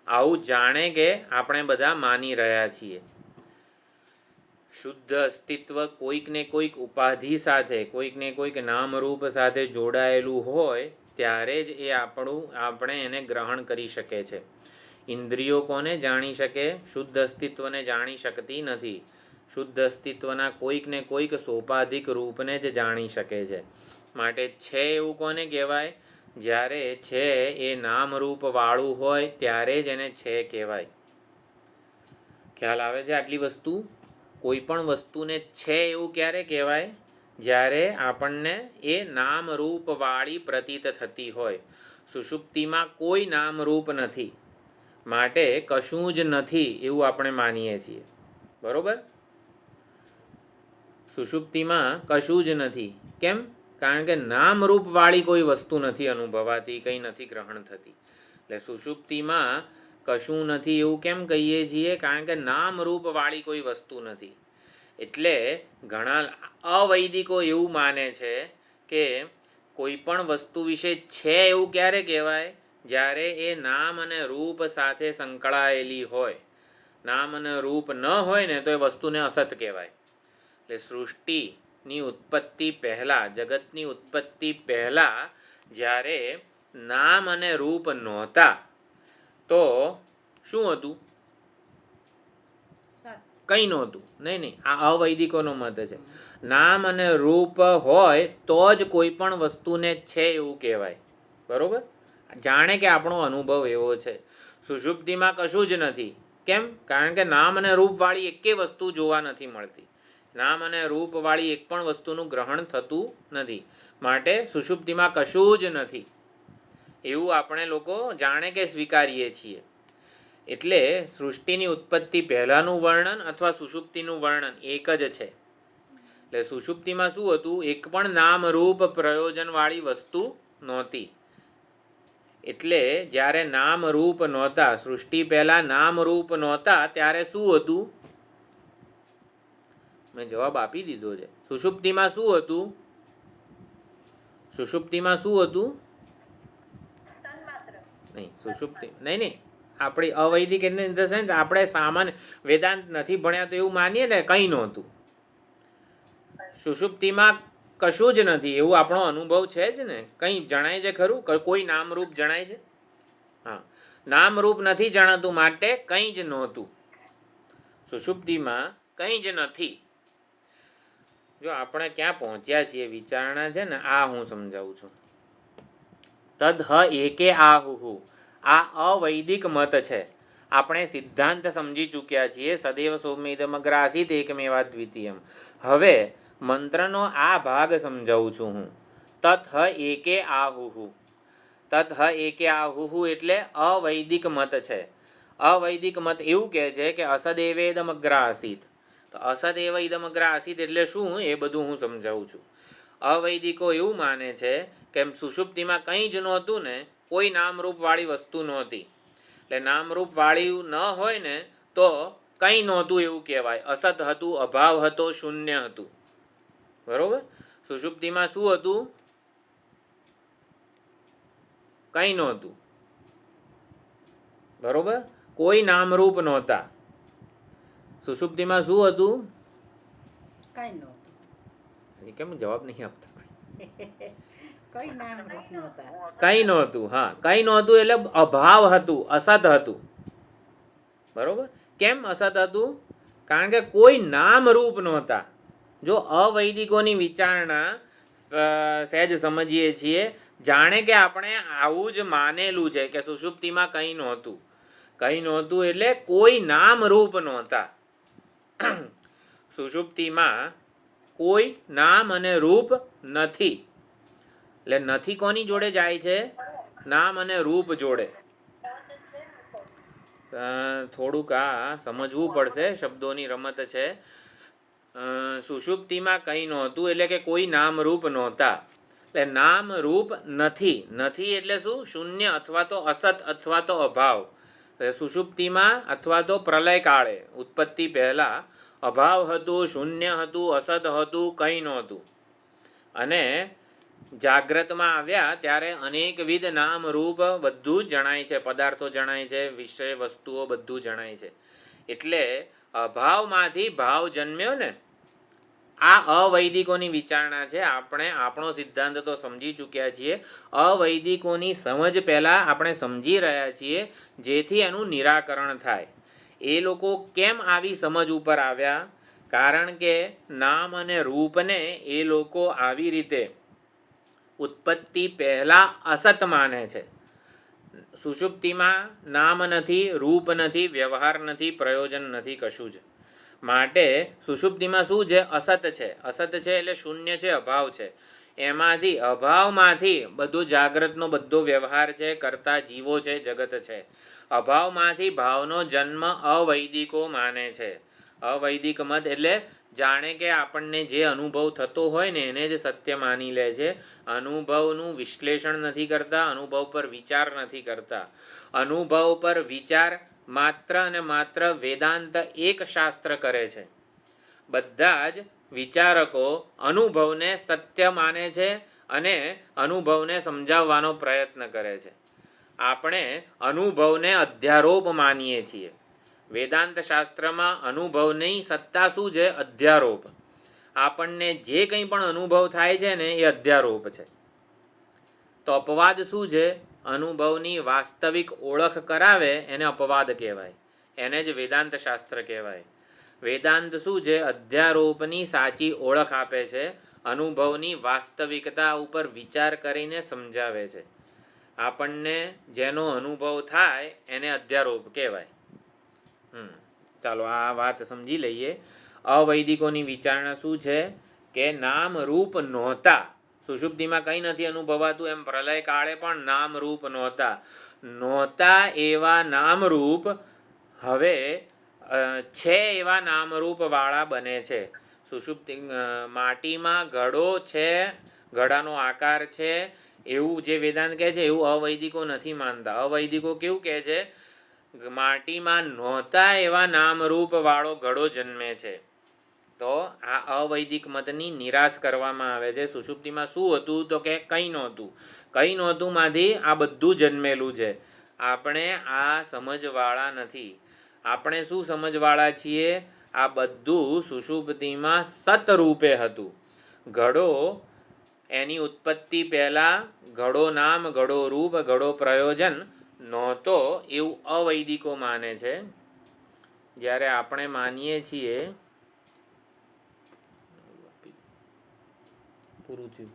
આવું જાણે કે આપણે બધા માની રહ્યા છીએ. શુદ્ધ અસ્તિત્વ કોઈક ને કોઈક ઉપાધિ સાથે, કોઈક ને કોઈક નામરૂપ સાથે જોડાયેલું હોય ત્યારે જ એ આપણે એને ગ્રહણ કરી શકે છે. ઇન્દ્રિયો કોને જાણી શકે? શુદ્ધ અસ્તિત્વને જાણી શકતી નથી. શુદ્ધ અસ્તિત્વના કોઈક ને કોઈક સોપાધિક રૂપને જ જાણી શકે છે. માટે છે એવું કોને કહેવાય? જ્યારે છે એ નામરૂપ વાળું હોય ત્યારે જ એને છે કહેવાય. ખ્યાલ આવે છે આટલી વસ્તુ? કોઈ પણ વસ્તુને છે એવું ક્યારે કહેવાય? જ્યારે આપણને એ નામરૂપ વાળી પ્રતીત થતી હોય. સુષુપ્તિમાં કોઈ નામરૂપ નથી, માટે કશું જ નથી એવું આપણે માનીએ છીએ. બરોબર? સુષુપ્તિમાં કશું જ નથી. કેમ? કારણ કે નામરૂપ વાળી કોઈ વસ્તુ નથી અનુભવાતી, કંઈ નથી ગ્રહણ થતી. એટલે સુષુપ્તિમાં કશું નથી એવું કેમ કહીએ છીએ? કારણ કે નામરૂપ વાળી કોઈ વસ્તુ નથી. એટલે ઘણા અવૈદિકો એવું માને છે કે કોઈ પણ વસ્તુ વિશે છે એવું ક્યારે કહેવાય? જ્યારે એ નામ અને રૂપ સાથે સંકળાયેલી હોય. નામ અને રૂપ ન હોય ને તો એ વસ્તુને અસત કહેવાય. એટલે સૃષ્ટિની ઉત્પત્તિ પહેલાં, જગતની ઉત્પત્તિ પહેલાં જ્યારે નામ અને રૂપ નહોતા તો શું હતું? કંઈ નહોતું. નહીં. આ અવૈદિકોનો મત છે. નામ અને રૂપ હોય તો જ કોઈ પણ વસ્તુને છે એવું કહેવાય. બરોબર? જાણે કે આપણો અનુભવ એવો છે. સુષુપ્તિમાં કશું જ નથી. કેમ? કારણ કે નામ અને રૂપવાળી એકે વસ્તુ જોવા નથી મળતી. નામ અને રૂપવાળી એક પણ વસ્તુનું ગ્રહણ થતું નથી. માટે સુષુપ્તિમાં કશું જ નથી એવું આપણે લોકો જાણે કે સ્વીકારીએ છીએ. એટલે સૃષ્ટિની ઉત્પત્તિ પહેલાંનું વર્ણન અથવા સુષુપ્તિનું વર્ણન એક જ છે. એટલે સુષુપ્તિમાં શું હતું? એક પણ નામરૂપ પ્રયોજનવાળી વસ્તુ નહોતી. એટલે જ્યારે નામરૂપ નહોતા, સૃષ્ટિ પહેલાં નામરૂપ નહોતા ત્યારે શું હતું? મેં જવાબ આપી દીધો છે. સુષુપ્તિમાં શું હતું? સુષુપ્તિમાં શું હતું? નહીં, સુષુપ્તિ નહીં. આપણી અવૈદિક ઇન ધ સેન્સ આપણે સામાન્ય વેદાંત નથી ભણ્યા તો એવું માનીએ ને કંઈ નહોતું. સુષુપ્તિમાં કશું જ નથી એવું આપણો અનુભવ છે જ ને. કંઈ જણાય છે ખરું? કોઈ નામરૂપ જણાય છે? હા, નામરૂપ નથી જણાતું માટે કંઈ જ નહોતું. સુષુપ્તિમાં કંઈ જ નથી. જો આપણે ક્યાં પહોંચ્યા છીએ વિચારણા છે ને, આ હું સમજાવું છું. તદ એકે આહુહુ, આ અવૈદિક મત છે. આપણે સિદ્ધાંત સમજી ચૂક્યા છીએ. સદૈવ સૌમ્યદમગ્રાસીત એકમેવા દ્વિતીયમ. હવે મંત્રનો આ ભાગ સમજાવું છું હું. તત્ એકે આહુહુ. તત્ એકે આહુહુ એટલે અવૈદિક મત છે. અવૈદિક મત એવું કહે છે કે અસદેવેદમગ્રાસીત, તો અસત એવા ઇદમગ્ર આસિત એટલે શું એ બધું હું સમજાવું છું. અવૈદિકો એવું માને છે કે સુષુપ્તિમાં કંઈ જ નહોતું ને, કોઈ નામરૂપવાળી વસ્તુ નહોતી. એટલે નામરૂપવાળી ન હોય ને તો કંઈ નહોતું એવું કહેવાય. અસત હતું, અભાવ હતો, શૂન્ય હતું. બરોબર. સુષુપ્તિમાં શું હતું? કંઈ નહોતું. બરોબર. કોઈ નામરૂપ નહોતા. સુષુપ્તિમાં શું હતું? કઈ નહોતું. કેમ જવાબ નહીં આપતા? કઈ નામરૂપ નહોતા. કંઈ નહોતું. હા, કંઈ નહોતું એટલે અભાવ હતું, અસત હતું. બરોબર. કેમ અસત હતું? કારણ કે કોઈ નામરૂપ નહોતા. જો અવૈદિકોની વિચારણા સહેજ સમજીએ છીએ, જાણે કે આપણે આવું જ માનેલું છે કે સુષુપ્તિમાં કંઈ નહોતું. કંઈ નહોતું એટલે કોઈ નામરૂપ નહોતા. સુષુપ્તિમાં કોઈ નામ અને રૂપ નથી. એટલે નથી કોની જોડે જાય છે? નામ અને રૂપ જોડે. થોડુંક આ સમજવું પડશે, શબ્દોની રમત છે. સુષુપ્તિમાં કંઈ નહોતું એટલે કે કોઈ નામરૂપ નહોતા. એટલે નામરૂપ નથી. નથી એટલે શું? શૂન્ય અથવા તો અસત અથવા તો અભાવ. સુષુપ્તિમાં અથવા તો પ્રલય કાળે, ઉત્પત્તિ પહેલાં અભાવ હતું, શૂન્ય હતું, અસત હતું, કંઈ નહોતું. અને જાગ્રતમાં આવ્યા ત્યારે અનેકવિધ નામ રૂપ બધું જ જણાય છે. પદાર્થો જણાય છે, વિષય વસ્તુઓ બધું જણાય છે. એટલે અભાવમાંથી ભાવ જન્મ્યો ને. આ અવૈદિકોની વિચારણા છે. આપણે આપણો સિદ્ધાંત તો સમજી ચૂક્યા છીએ. અવૈદિકોની સમજ પહેલાં આપણે સમજી રહ્યા છીએ, જેથી એનું નિરાકરણ થાય. એ લોકો કેમ આવી સમજ ઉપર આવ્યા? કારણ કે નામ અને રૂપને એ લોકો આવી રીતે ઉત્પત્તિ પહેલાં અસત માને છે. સુષુપ્તિમાં નામ નથી, રૂપ નથી, વ્યવહાર નથી, પ્રયોજન નથી, કશું જ. માટે સુષુપ્તિમાં શું છે? અસત છે. અસત છે એટલે શૂન્ય છે, અભાવ છે. એમાંથી અભાવમાંથી બધું જાગ્રતનો બધો વ્યવહાર છે, કરતા જીવો છે, જગત છે. અભાવમાંથી ભાવનો જન્મ અવૈદિકો માને છે. અવૈદિક મત એટલે જાણે કે આપણને જે અનુભવ થતો હોય ને એને જ સત્ય માની લે છે. અનુભવનું વિશ્લેષણ નથી કરતા, અનુભવ પર વિચાર નથી કરતા. અનુભવ પર વિચાર માત્ર અને માત્ર વેદાંત એક શાસ્ત્ર કરે છે. બધા જ વિચારકો અનુભવને સત્ય માને છે અને અનુભવને સમજાવવાનો પ્રયત્ન કરે છે. આપણે અનુભવને અધ્યારોપ માનીએ છીએ. વેદાંત શાસ્ત્રમાં અનુભવની સત્તા શું છે? અધ્યારોપ. આપણને જે કંઈ પણ અનુભવ થાય છે ને એ અધ્યારોપ છે. તો અપવાદ શું છે? અનુભવની વાસ્તવિક ઓળખ કરાવે એને અપવાદ કહેવાય. એને જ વેદાંત શાસ્ત્ર કહેવાય. વેદાંત શું છે? અધ્યારોપની સાચી ઓળખ આપે છે. અનુભવની વાસ્તવિકતા ઉપર વિચાર કરીને સમજાવે છે. આપણને જેનો અનુભવ થાય એને અધ્યારોપ કહેવાય. ચાલો આ વાત સમજી લઈએ. અવૈદિકોની વિચારણા શું છે? કે નામ રૂપ નહોતા. સુષુપ્તિમાં કંઈ નથી અનુભવાતું, એમ પ્રલય કાળે પણ નામ રૂપ નહોતા. નહોતા એવા નામરૂપ હવે છે એવા નામરૂપ વાળા બને છે. સુષુપ્તિ માટીમાં ઘડો છે, ઘડાનો આકાર છે એવું જે વેદાંત કહે છે એવું અવૈદિકો નથી માનતા. અવૈદિકો કેવું કહે છે? માટીમાં નહોતા એવા નામરૂપ વાળો ઘડો જન્મે છે. તો આ અવૈદિક મતની નિરાશ કરવામાં આવે છે. સુષુપ્તિમાં શું હતું? તો કે કંઈ નહોતું. કંઈ નહોતું માંથી આ બધું જન્મેલું છે. આપણે આ સમજવાળા નથી. આપણે શું સમજવાળા છીએ? આ બધું સુષુપ્તિમાં સતરૂપે હતું. ઘડો એની ઉત્પત્તિ પહેલાં ઘડો નામ, ઘડો રૂપ, ઘડો પ્રયોજન નહોતો એવું અવૈદિકો માને છે. જ્યારે આપણે માનીએ છીએ પૂરું થયું.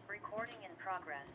Recording in progress.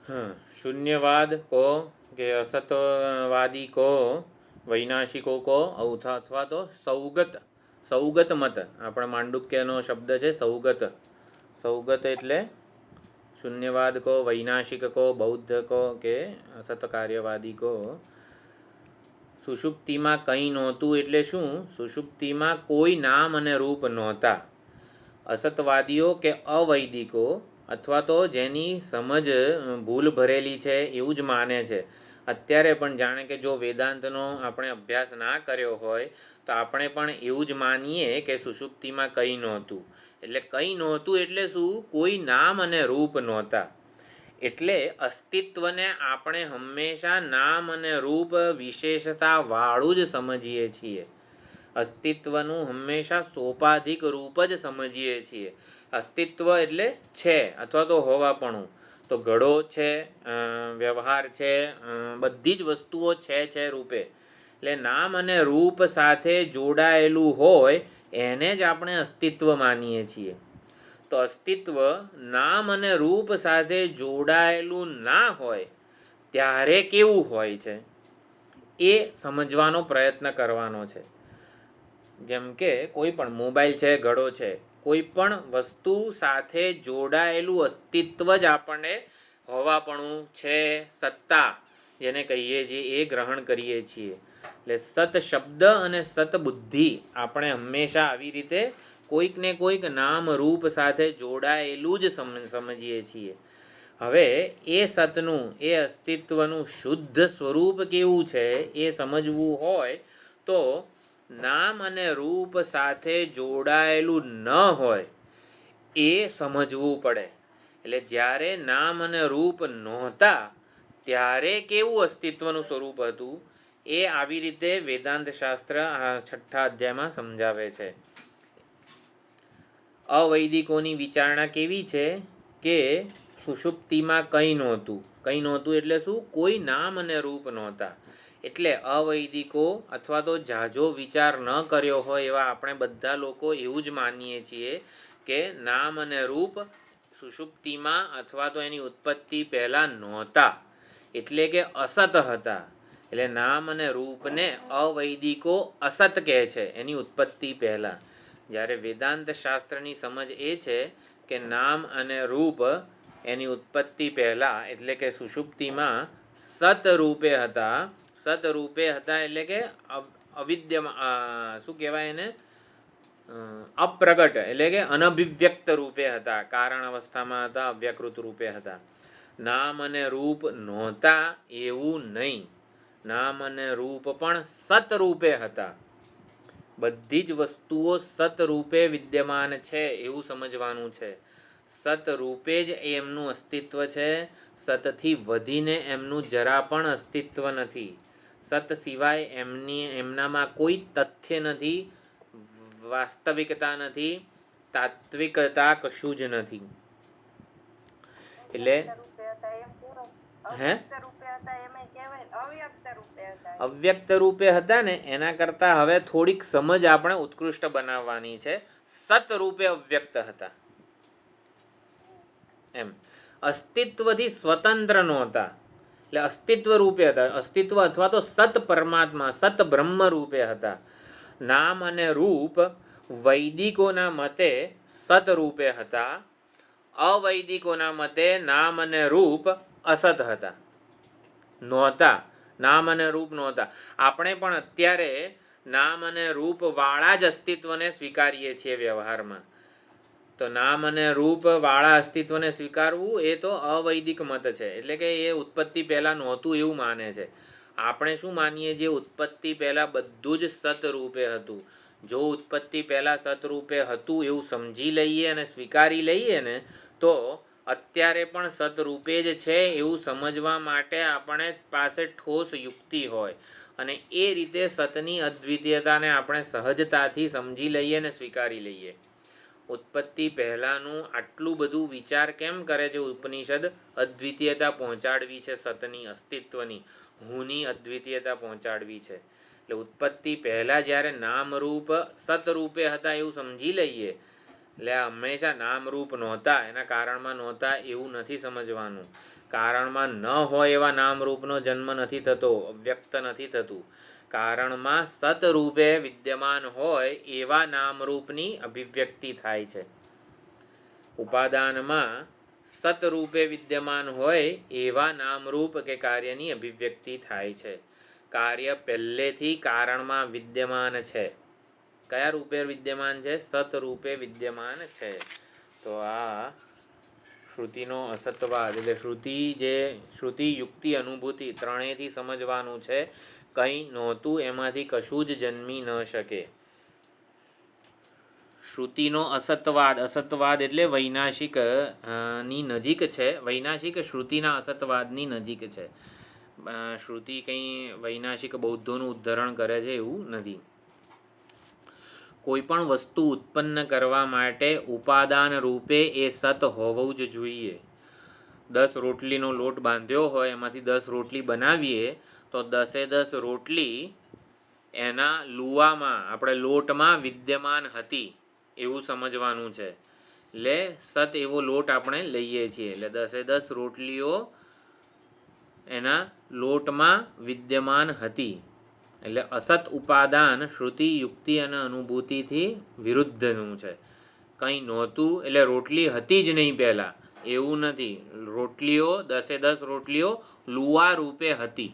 शून्यवाद को કે અસતવાદી કો, વૈનાશિકો કો, અથવા તો સૌગત મત. આપણા માંડુક્યનો શબ્દ છે સૌગત. સૌગત એટલે શૂન્યવાદ કો, વૈનાશિક કો, બૌદ્ધ કો કે અસત કાર્યવાદી કો. સુષુપ્તિમાં કંઈ નહોતું એટલે શું? સુષુપ્તિમાં કોઈ નામ અને રૂપ નહોતા. અસતવાદીઓ કે અવૈદિકો અથવા તો જેની સમજ ભૂલ ભરેલી છે એવું જ માને છે. અત્યારે પણ જાણે કે જો વેદાંતનો આપણે અભ્યાસ ના કર્યો હોય તો આપણે પણ એવું જ માનીએ કે સુષુપ્તિમાં કંઈ નહોતું. એટલે કંઈ નહોતું એટલે શું? કોઈ નામ અને રૂપ નહોતા. એટલે અસ્તિત્વને આપણે હંમેશા નામ અને રૂપ વિશેષતાવાળું જ સમજીએ છીએ. અસ્તિત્વનું હંમેશા સોપાધિક રૂપ જ સમજીએ છીએ. અસ્તિત્વ એટલે છે અથવા તો હોવાપણું. તો ઘડો છે, વ્યવહાર છે, બધી જ વસ્તુઓ છે રૂપે. એટલે નામ અને રૂપ સાથે જોડાયેલું હોય એને જ આપણે અસ્તિત્વ માનીએ છીએ. તો અસ્તિત્વ નામ અને રૂપ સાથે જોડાયેલું ના હોય ત્યારે કેવું હોય છે એ સમજવાનો પ્રયત્ન કરવાનો છે. જેમ કે કોઈ પણ મોબાઈલ છે, ઘડો છે, કોઈ પણ વસ્તુ સાથે જોડાયેલું અસ્તિત્વ જ આપણને હોવાપણું છે, સત્તા જેને કહીએ છીએ એ ગ્રહણ કરીએ છીએ. એટલે સત શબ્દ અને સત બુદ્ધિ આપણે હંમેશા આવી રીતે કોઈક ને કોઈક નામ રૂપ સાથે જોડાયેલું જ સમજીએ છીએ. હવે એ સતનું, એ અસ્તિત્વનું શુદ્ધ સ્વરૂપ કેવું છે એ સમજવું હોય તો નામ અને રૂપ સાથે જોડાયેલું ન હોય એ સમજવું પડે. એટલે જ્યારે નામ અને રૂપ નહોતા ત્યારે કેવું અસ્તિત્વનું સ્વરૂપ હતું એ આવી રીતે વેદાંત શાસ્ત્ર આ 6થા અધ્યાયમાં સમજાવે છે. અવૈદિકોની વિચારણા કેવી છે કે સુષુપ્તિમાં કંઈ નહોતું. કંઈ નહોતું એટલે શું? કોઈ નામ અને રૂપ નહોતા. એટલે અવૈદિકો અથવા તો ઝાઝો વિચાર ન કર્યો હોય એવા આપણે બધા લોકો એવું જ માનીએ છીએ કે નામ અને રૂપ સુષુપ્તિમાં અથવા તો એની ઉત્પત્તિ પહેલાં નહોતા, એટલે કે અસત હતા. એટલે નામ અને રૂપને અવૈદિકો અસત કહે છે એની ઉત્પત્તિ પહેલાં. જ્યારે વેદાંત શાસ્ત્રની સમજ એ છે કે નામ અને રૂપ એની ઉત્પત્તિ પહેલાં એટલે કે સુષુપ્તિમાં સતરૂપે હતા. સતરૂપે હતા એટલે કે અવિદ્યમાં, શું કહેવાય એને, અપ્રગટ એટલે કે અનભિવ્યક્ત રૂપે હતા. કારણ અવસ્થામાં હતા, અવ્યકૃત રૂપે હતા. નામ અને રૂપ નહોતા એવું નહીં. નામ અને રૂપ પણ સતરૂપે હતા. બધી જ વસ્તુઓ સતરૂપે વિદ્યમાન છે એવું સમજવાનું છે. સતરૂપે જ એમનું અસ્તિત્વ છે. સતથી વધીને એમનું જરા પણ અસ્તિત્વ નથી. સત સિવાય એમનામાં કોઈ તથ્ય નથી, વાસ્તવિકતા નથી, તાત્વિકતા કશું જ નથી. એટલે અવ્યક્ત રૂપે હતા ને એના કરતાં હવે થોડીક સમજ આપણે ઉત્કૃષ્ટ બનાવવાની છે. સતરૂપે અવ્યક્ત હતા એમ. અસ્તિત્વથી સ્વતંત્ર નહોતા એટલે અસ્તિત્વ રૂપે હતા. અસ્તિત્વ અથવા તો સત પરમાત્મા, સત બ્રહ્મ રૂપે હતા. નામ અને રૂપ વૈદિકોના મતે સતરૂપે હતા. અવૈદિકોના મતે નામ અને રૂપ અસત હતા, નહોતા. નામ અને રૂપ નહોતા. આપણે પણ અત્યારે નામ અને રૂપ વાળા જ અસ્તિત્વને સ્વીકારીએ છીએ વ્યવહારમાં. તો નામ અને રૂપ વાળા અસ્તિત્વને સ્વીકારવું એ તો અવૈદિક મત છે. એટલે કે એ ઉત્પત્તિ પહેલાં નહોતું એવું માને છે. આપણે શું માનીએ? જે ઉત્પત્તિ પહેલાં બધું જ સતરૂપે હતું. જો ઉત્પત્તિ પહેલાં સતરૂપે હતું એવું સમજી લઈએ અને સ્વીકારી લઈએ ને તો અત્યારે પણ સતરૂપે જ છે એવું સમજવા માટે આપણે પાસે ઠોસ યુક્તિ હોય અને એ રીતે સતની અદ્વિતીયતાને આપણે સહજતાથી સમજી લઈએ અને સ્વીકારી લઈએ. ઉત્પત્તિ પહેલાંનું આટલું બધું વિચાર કેમ કરે છે ઉપનિષદ? અદ્વિતીયતા પહોંચાડવી છે, સતની અસ્તિત્વની, હુંની અદ્વિતીયતા પહોંચાડવી છે. એટલે ઉત્પત્તિ પહેલાં જ્યારે નામરૂપ સતરૂપે હતા એવું સમજી લઈએ, એટલે હંમેશા નામરૂપ નહોતા, એના કારણમાં નહોતા એવું નથી સમજવાનું. કારણમાં ન હોય એવા નામરૂપનો જન્મ નથી થતો, અવ્યક્ત નથી થતું. કારણમાં સતરૂપે વિદ્યમાન હોય એવા નામરૂપની અભિવ્યક્તિ થાય છે. ઉપાદાનમાં સતરૂપે વિદ્યમાન હોય એવા નામરૂપ કે કાર્યની અભિવ્યક્તિ થાય છે. કાર્ય પહેલેથી કારણમાં વિદ્યમાન છે. કયા રૂપે વિદ્યમાન છે? સતરૂપે વિદ્યમાન છે. તો આ શ્રુતિનો અસતવાદ એટલે શ્રુતિ યુક્તિ અનુભૂતિ ત્રણેયથી સમજવાનું છે. કંઈ નહોતું એમાંથી કશું જ જન્મી ન શકે. શ્રુતિનો અસતવાદ, અસતવાદ એટલે વૈનાશિક ની નજીક છે. વૈનાશિક શ્રુતિના અસતવાદની નજીક છે. શ્રુતિ કંઈ વૈનાશિક બૌદ્ધોનું ઉદ્ધરણ કરે છે એવું નથી. કોઈ પણ વસ્તુ ઉત્પન્ન કરવા માટે ઉપાદાન રૂપે એ સત હોવું જ જોઈએ. 10 રોટલીનો લોટ બાંધ્યો હોય, એમાંથી 10 રોટલી બનાવીએ તો 10 રોટલી એના લુવામાં આપણે લોટમાં વિદ્યમાન હતી એવું સમજવાનું છે. એટલે સત એવો લોટ આપણે લઈએ છીએ. એટલે 10 રોટલીઓ એના લોટમાં વિદ્યમાન હતી. એટલે અસત ઉપાદાન શ્રુતિ યુક્તિ અને અનુભૂતિથી વિરુદ્ધનું છે. કંઈ નહોતું એટલે રોટલી હતી જ નહીં પહેલાં એવું નથી. રોટલીઓ 10 રોટલીઓ લુવા રૂપે હતી.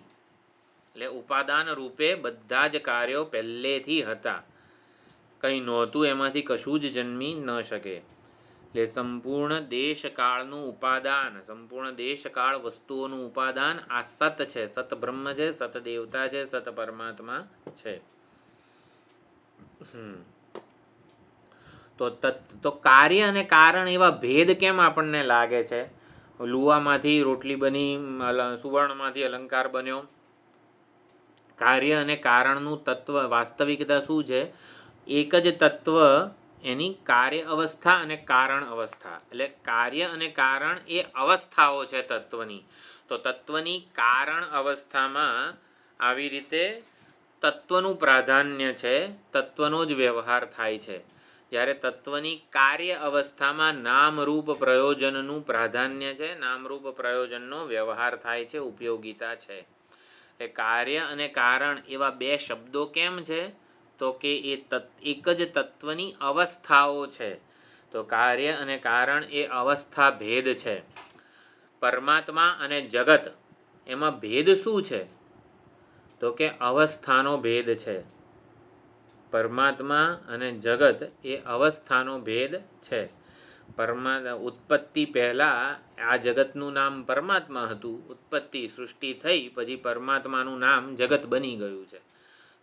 એટલે ઉપાદાન રૂપે બધા જ કાર્યો પહેલેથી હતા. કંઈ નહોતું એમાંથી કશું જ જન્મી ન શકે. એટલે સંપૂર્ણ દેશકાળનું ઉપાદાન, સંપૂર્ણ દેશકાળ વસ્તુઓનું ઉપાદાન આ સત છે. સત બ્રહ્મ છે, સત દેવતા છે, સત પરમાત્મા છે. તો કાર્ય અને કારણ એવા ભેદ કેમ આપણને લાગે છે? લુવામાંથી રોટલી બની, સુવર્ણમાંથી અલંકાર બન્યો. કાર્ય અને કારણનું તત્વ વાસ્તવિકતા શું છે? એક જ તત્વ એની કાર્ય અવસ્થા અને કારણ અવસ્થા. એટલે કાર્ય અને કારણ એ અવસ્થાઓ છે તત્વની. તો તત્વની કારણ અવસ્થામાં આવી રીતે તત્વનું પ્રાધાન્ય છે, તત્વનો જ વ્યવહાર થાય છે. જ્યારે તત્વની કાર્ય અવસ્થામાં નામરૂપ પ્રયોજનનું પ્રાધાન્ય છે, નામરૂપ પ્રયોજનનો વ્યવહાર થાય છે, ઉપયોગિતા છે. એ કાર્ય અને કારણ એવા બે શબ્દો કેમ છે? તો કે એ એક જ તત્વની અવસ્થાઓ છે. તો કાર્ય અને કારણ એ અવસ્થા ભેદ છે. પરમાત્મા અને જગત એમાં ભેદ શું છે? તો કે અવસ્થાનો ભેદ છે. પરમાત્મા અને જગત એ અવસ્થાનો ભેદ છે. ઉત્પત્તિ પહેલાં આ જગતનું નામ પરમાત્મા હતું. ઉત્પત્તિ સૃષ્ટિ થઈ પછી પરમાત્માનું નામ જગત બની ગયું છે.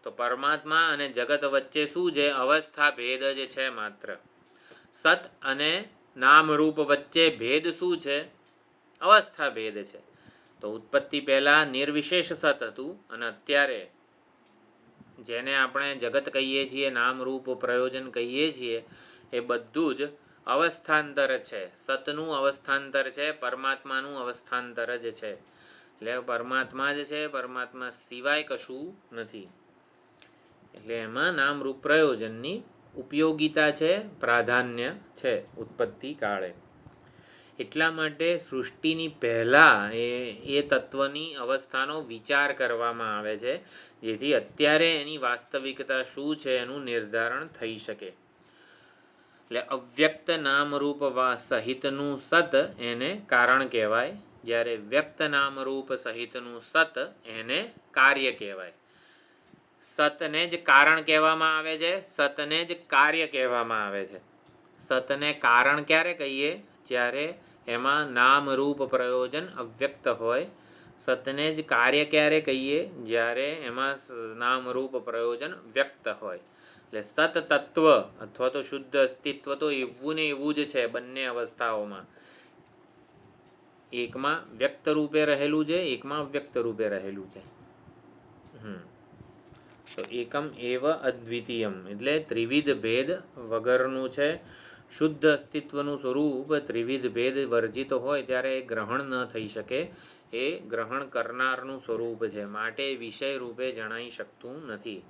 તો પરમાત્મા અને જગત વચ્ચે શું છે? અવસ્થા ભેદ જ છે માત્ર. સત અને નામરૂપ વચ્ચે ભેદ શું છે? અવસ્થા ભેદ છે. તો ઉત્પત્તિ પહેલાં નિર્વિશેષ સત હતું અને અત્યારે જેને આપણે જગત કહીએ છીએ, નામરૂપ પ્રયોજન કહીએ છીએ, એ બધું જ અવસ્થાંતર છે. સતનું અવસ્થાંતર છે, પરમાત્માનું અવસ્થાંતર જ છે. એટલે પરમાત્મા જ છે, પરમાત્મા સિવાય કશું નથી. એટલે એમાં નામરૂપ પ્રયોજનની ઉપયોગિતા છે, પ્રાધાન્ય છે ઉત્પત્તિ કાળે. એટલા માટે સૃષ્ટિની પહેલાં એ તત્વની અવસ્થાનો વિચાર કરવામાં આવે છે, જેથી અત્યારે એની વાસ્તવિકતા શું છે એનું નિર્ધારણ થઈ શકે. એટલે અવ્યક્ત નામરૂપ સહિતનું સત એને કારણ કહેવાય, જ્યારે વ્યક્ત નામરૂપ સહિતનું સત એને કાર્ય કહેવાય. સતને જ કારણ કહેવામાં આવે છે, સતને જ કાર્ય કહેવામાં આવે છે. સતને કારણ ક્યારે કહીએ? જ્યારે એમાં નામરૂપ પ્રયોજન અવ્યક્ત હોય. સતને જ કાર્ય ક્યારે કહીએ? જ્યારે એમાં નામરૂપ પ્રયોજન વ્યક્ત હોય. એટલે સત તત્વ અથવા તો શુદ્ધ અસ્તિત્વ તો એવું ને એવું જ છે બંને અવસ્થાઓમાં. એકમાં વ્યક્ત રૂપે રહેલું છે, એકમાં અવ્યક્ત રૂપે રહેલું છે. તો એકમ એવ અદ્વિતીયમ એટલે ત્રિવિધ ભેદ વગરનું છે. શુદ્ધ અસ્તિત્વનું સ્વરૂપ ત્રિવિધ ભેદ વર્જિત હોય ત્યારે એ ગ્રહણ ન થઈ શકે. એ ગ્રહણ કરનારનું સ્વરૂપ છે, માટે વિષય રૂપે જણાઈ શકતું નથી.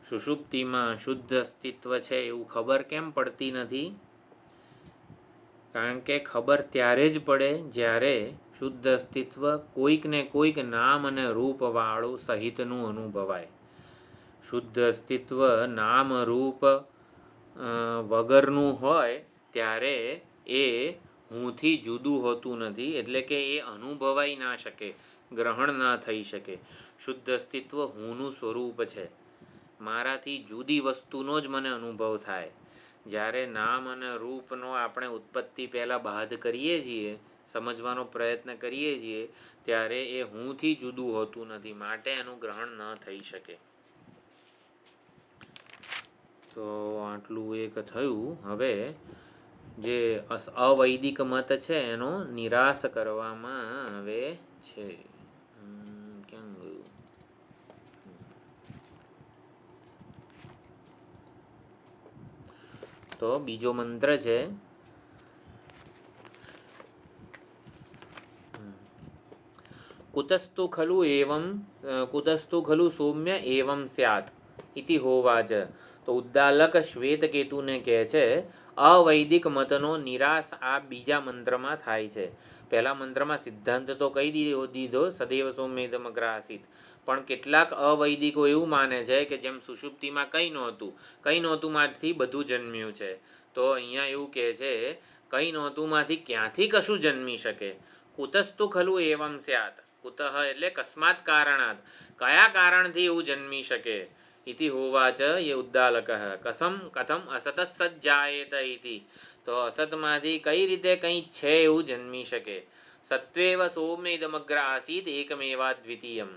સુષુપ્તિમાં શુદ્ધ અસ્તિત્વ છે એવું ખબર કેમ પડતી નથી? કારણ કે ખબર ત્યારે જ પડે જ્યારે શુદ્ધ અસ્તિત્વ કોઈક ને કોઈક નામ અને રૂપવાળું સહિતનું અનુભવાય. શુદ્ધ અસ્તિત્વ નામ રૂપ વગરનું હોય ત્યારે એ હુંથી જુદું હોતું નથી, એટલે કે એ અનુભવાઈ ના શકે, ગ્રહણ ના થઈ શકે. શુદ્ધ અસ્તિત્વ હુંનું સ્વરૂપ છે, મારાથી જુદી વસ્તુનો જ મને અનુભવ થાય. જ્યારે નામ અને રૂપનો આપણે ઉત્પત્તિ પહેલાં બાદ કરીએ છીએ, સમજવાનો પ્રયત્ન કરીએ છીએ, ત્યારે એ હુંથી જુદું હોતું નથી, માટે એનું ગ્રહણ ન થઈ શકે. તો આટલું એક થયું. હવે જે અવૈદિક મત છે એનો નિરાશ કરવામાં આવે છે. ક્યાં ગયું? તો બીજો મંત્ર છે, કુતસ્તુ ખલુ સૌમ્ય એવમ સ્યાત ઇતિ હોવાચ. તો ઉદ્દાલક શ્વેતકેતુને કહે છે અવૈદિક મતનો નિરાશ આ બીજા મંત્રમાં થાય છે. પહેલા મંત્રમાં સિદ્ધાંત તો કહી દીધો સદૈવ સૌમ્યદમ અગ્રાસીત, પણ કેટલાક અવૈદિકો એવું માને છે કે જેમ સુષુપ્તિમાં કંઈ નહોતું માંથી બધું જન્મ્યું છે. તો અહીંયા એવું કહે છે કંઈ નહોતુંમાંથી ક્યાંથી કશું જન્મી શકે. કુતસ્તુ ખલુ એવમ સ્યાત, કુતઃ એટલે કસ્માત કારણાત, કયા કારણથી એવું જન્મી શકે. ઇતિ હોવાચ એ ઉદ્દાલક કથમ અસત સજ્જાયેત ઇતિ, તો અસતમાંથી કઈ રીતે કંઈ છે એવું જન્મી શકે. સત્વેવ સૌમ્ય ઇદમગ્ર આસીત એકમેવા દ્વિતીયમ,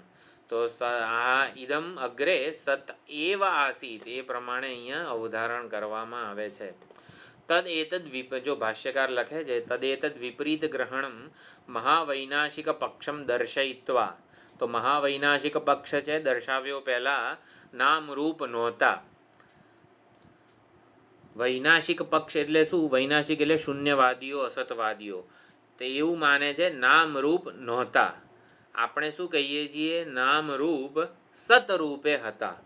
તો આ ઇદમ અગ્રે સત એવ આસીત એ પ્રમાણે અહીંયા અવધારણ કરવામાં આવે છે. જો ભાષ્યકાર લખે છે તદેતદ વિપરીત ગ્રહણમ મહાવૈનાશિક પક્ષમ દર્શયિત્વા, તો મહાવૈનાશિક પક્ષ છે દર્શાવ્યો પહેલા નામ રૂપ નહોતા. વૈનાશિક પક્ષ એટલે શું? વૈનાશિક એટલે શૂન્યવાદીઓ, અસતવાદીઓ. તો એવું માને છે નામ રૂપ નહોતા. આપણે શું કહીએ છીએ? નામ રૂપ સતરૂપે હતા.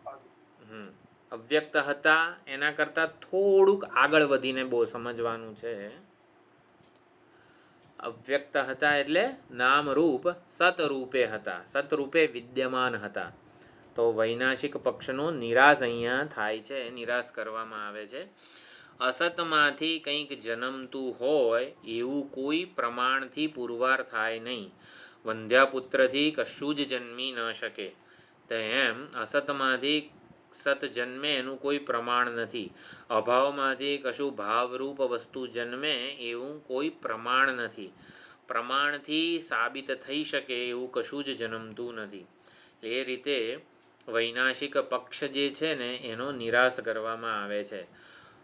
અવ્યક્ત હતા એના કરતાં થોડુંક આગળ વધીને બહુ સમજવાનું છે. અવ્યક્ત હતા એટલે નામ રૂપ સતરૂપે હતા, સતરૂપે વિદ્યમાન હતા. તો વૈનાશિક પક્ષનો નિરાશ અહીંયા થાય છે, નિરાશ કરવામાં આવે છે. અસતમાંથી કંઈક જન્મતું હોય એવું કોઈ પ્રમાણથી પુરવાર થાય નહીં. વંધ્યાપુત્રથી કશું જ જન્મી ન શકે. તો એમ અસતમાંથી સત જન્મે એનું કોઈ પ્રમાણ નથી. અભાવમાંથી કશું ભાવરૂપ વસ્તુ જન્મે એવું કોઈ પ્રમાણ નથી. પ્રમાણથી સાબિત થઈ શકે એવું કશું જ જન્મતું નથી. એ રીતે વૈનાશિક પક્ષ જે છે ને એનો નિરાશ કરવામાં આવે છે.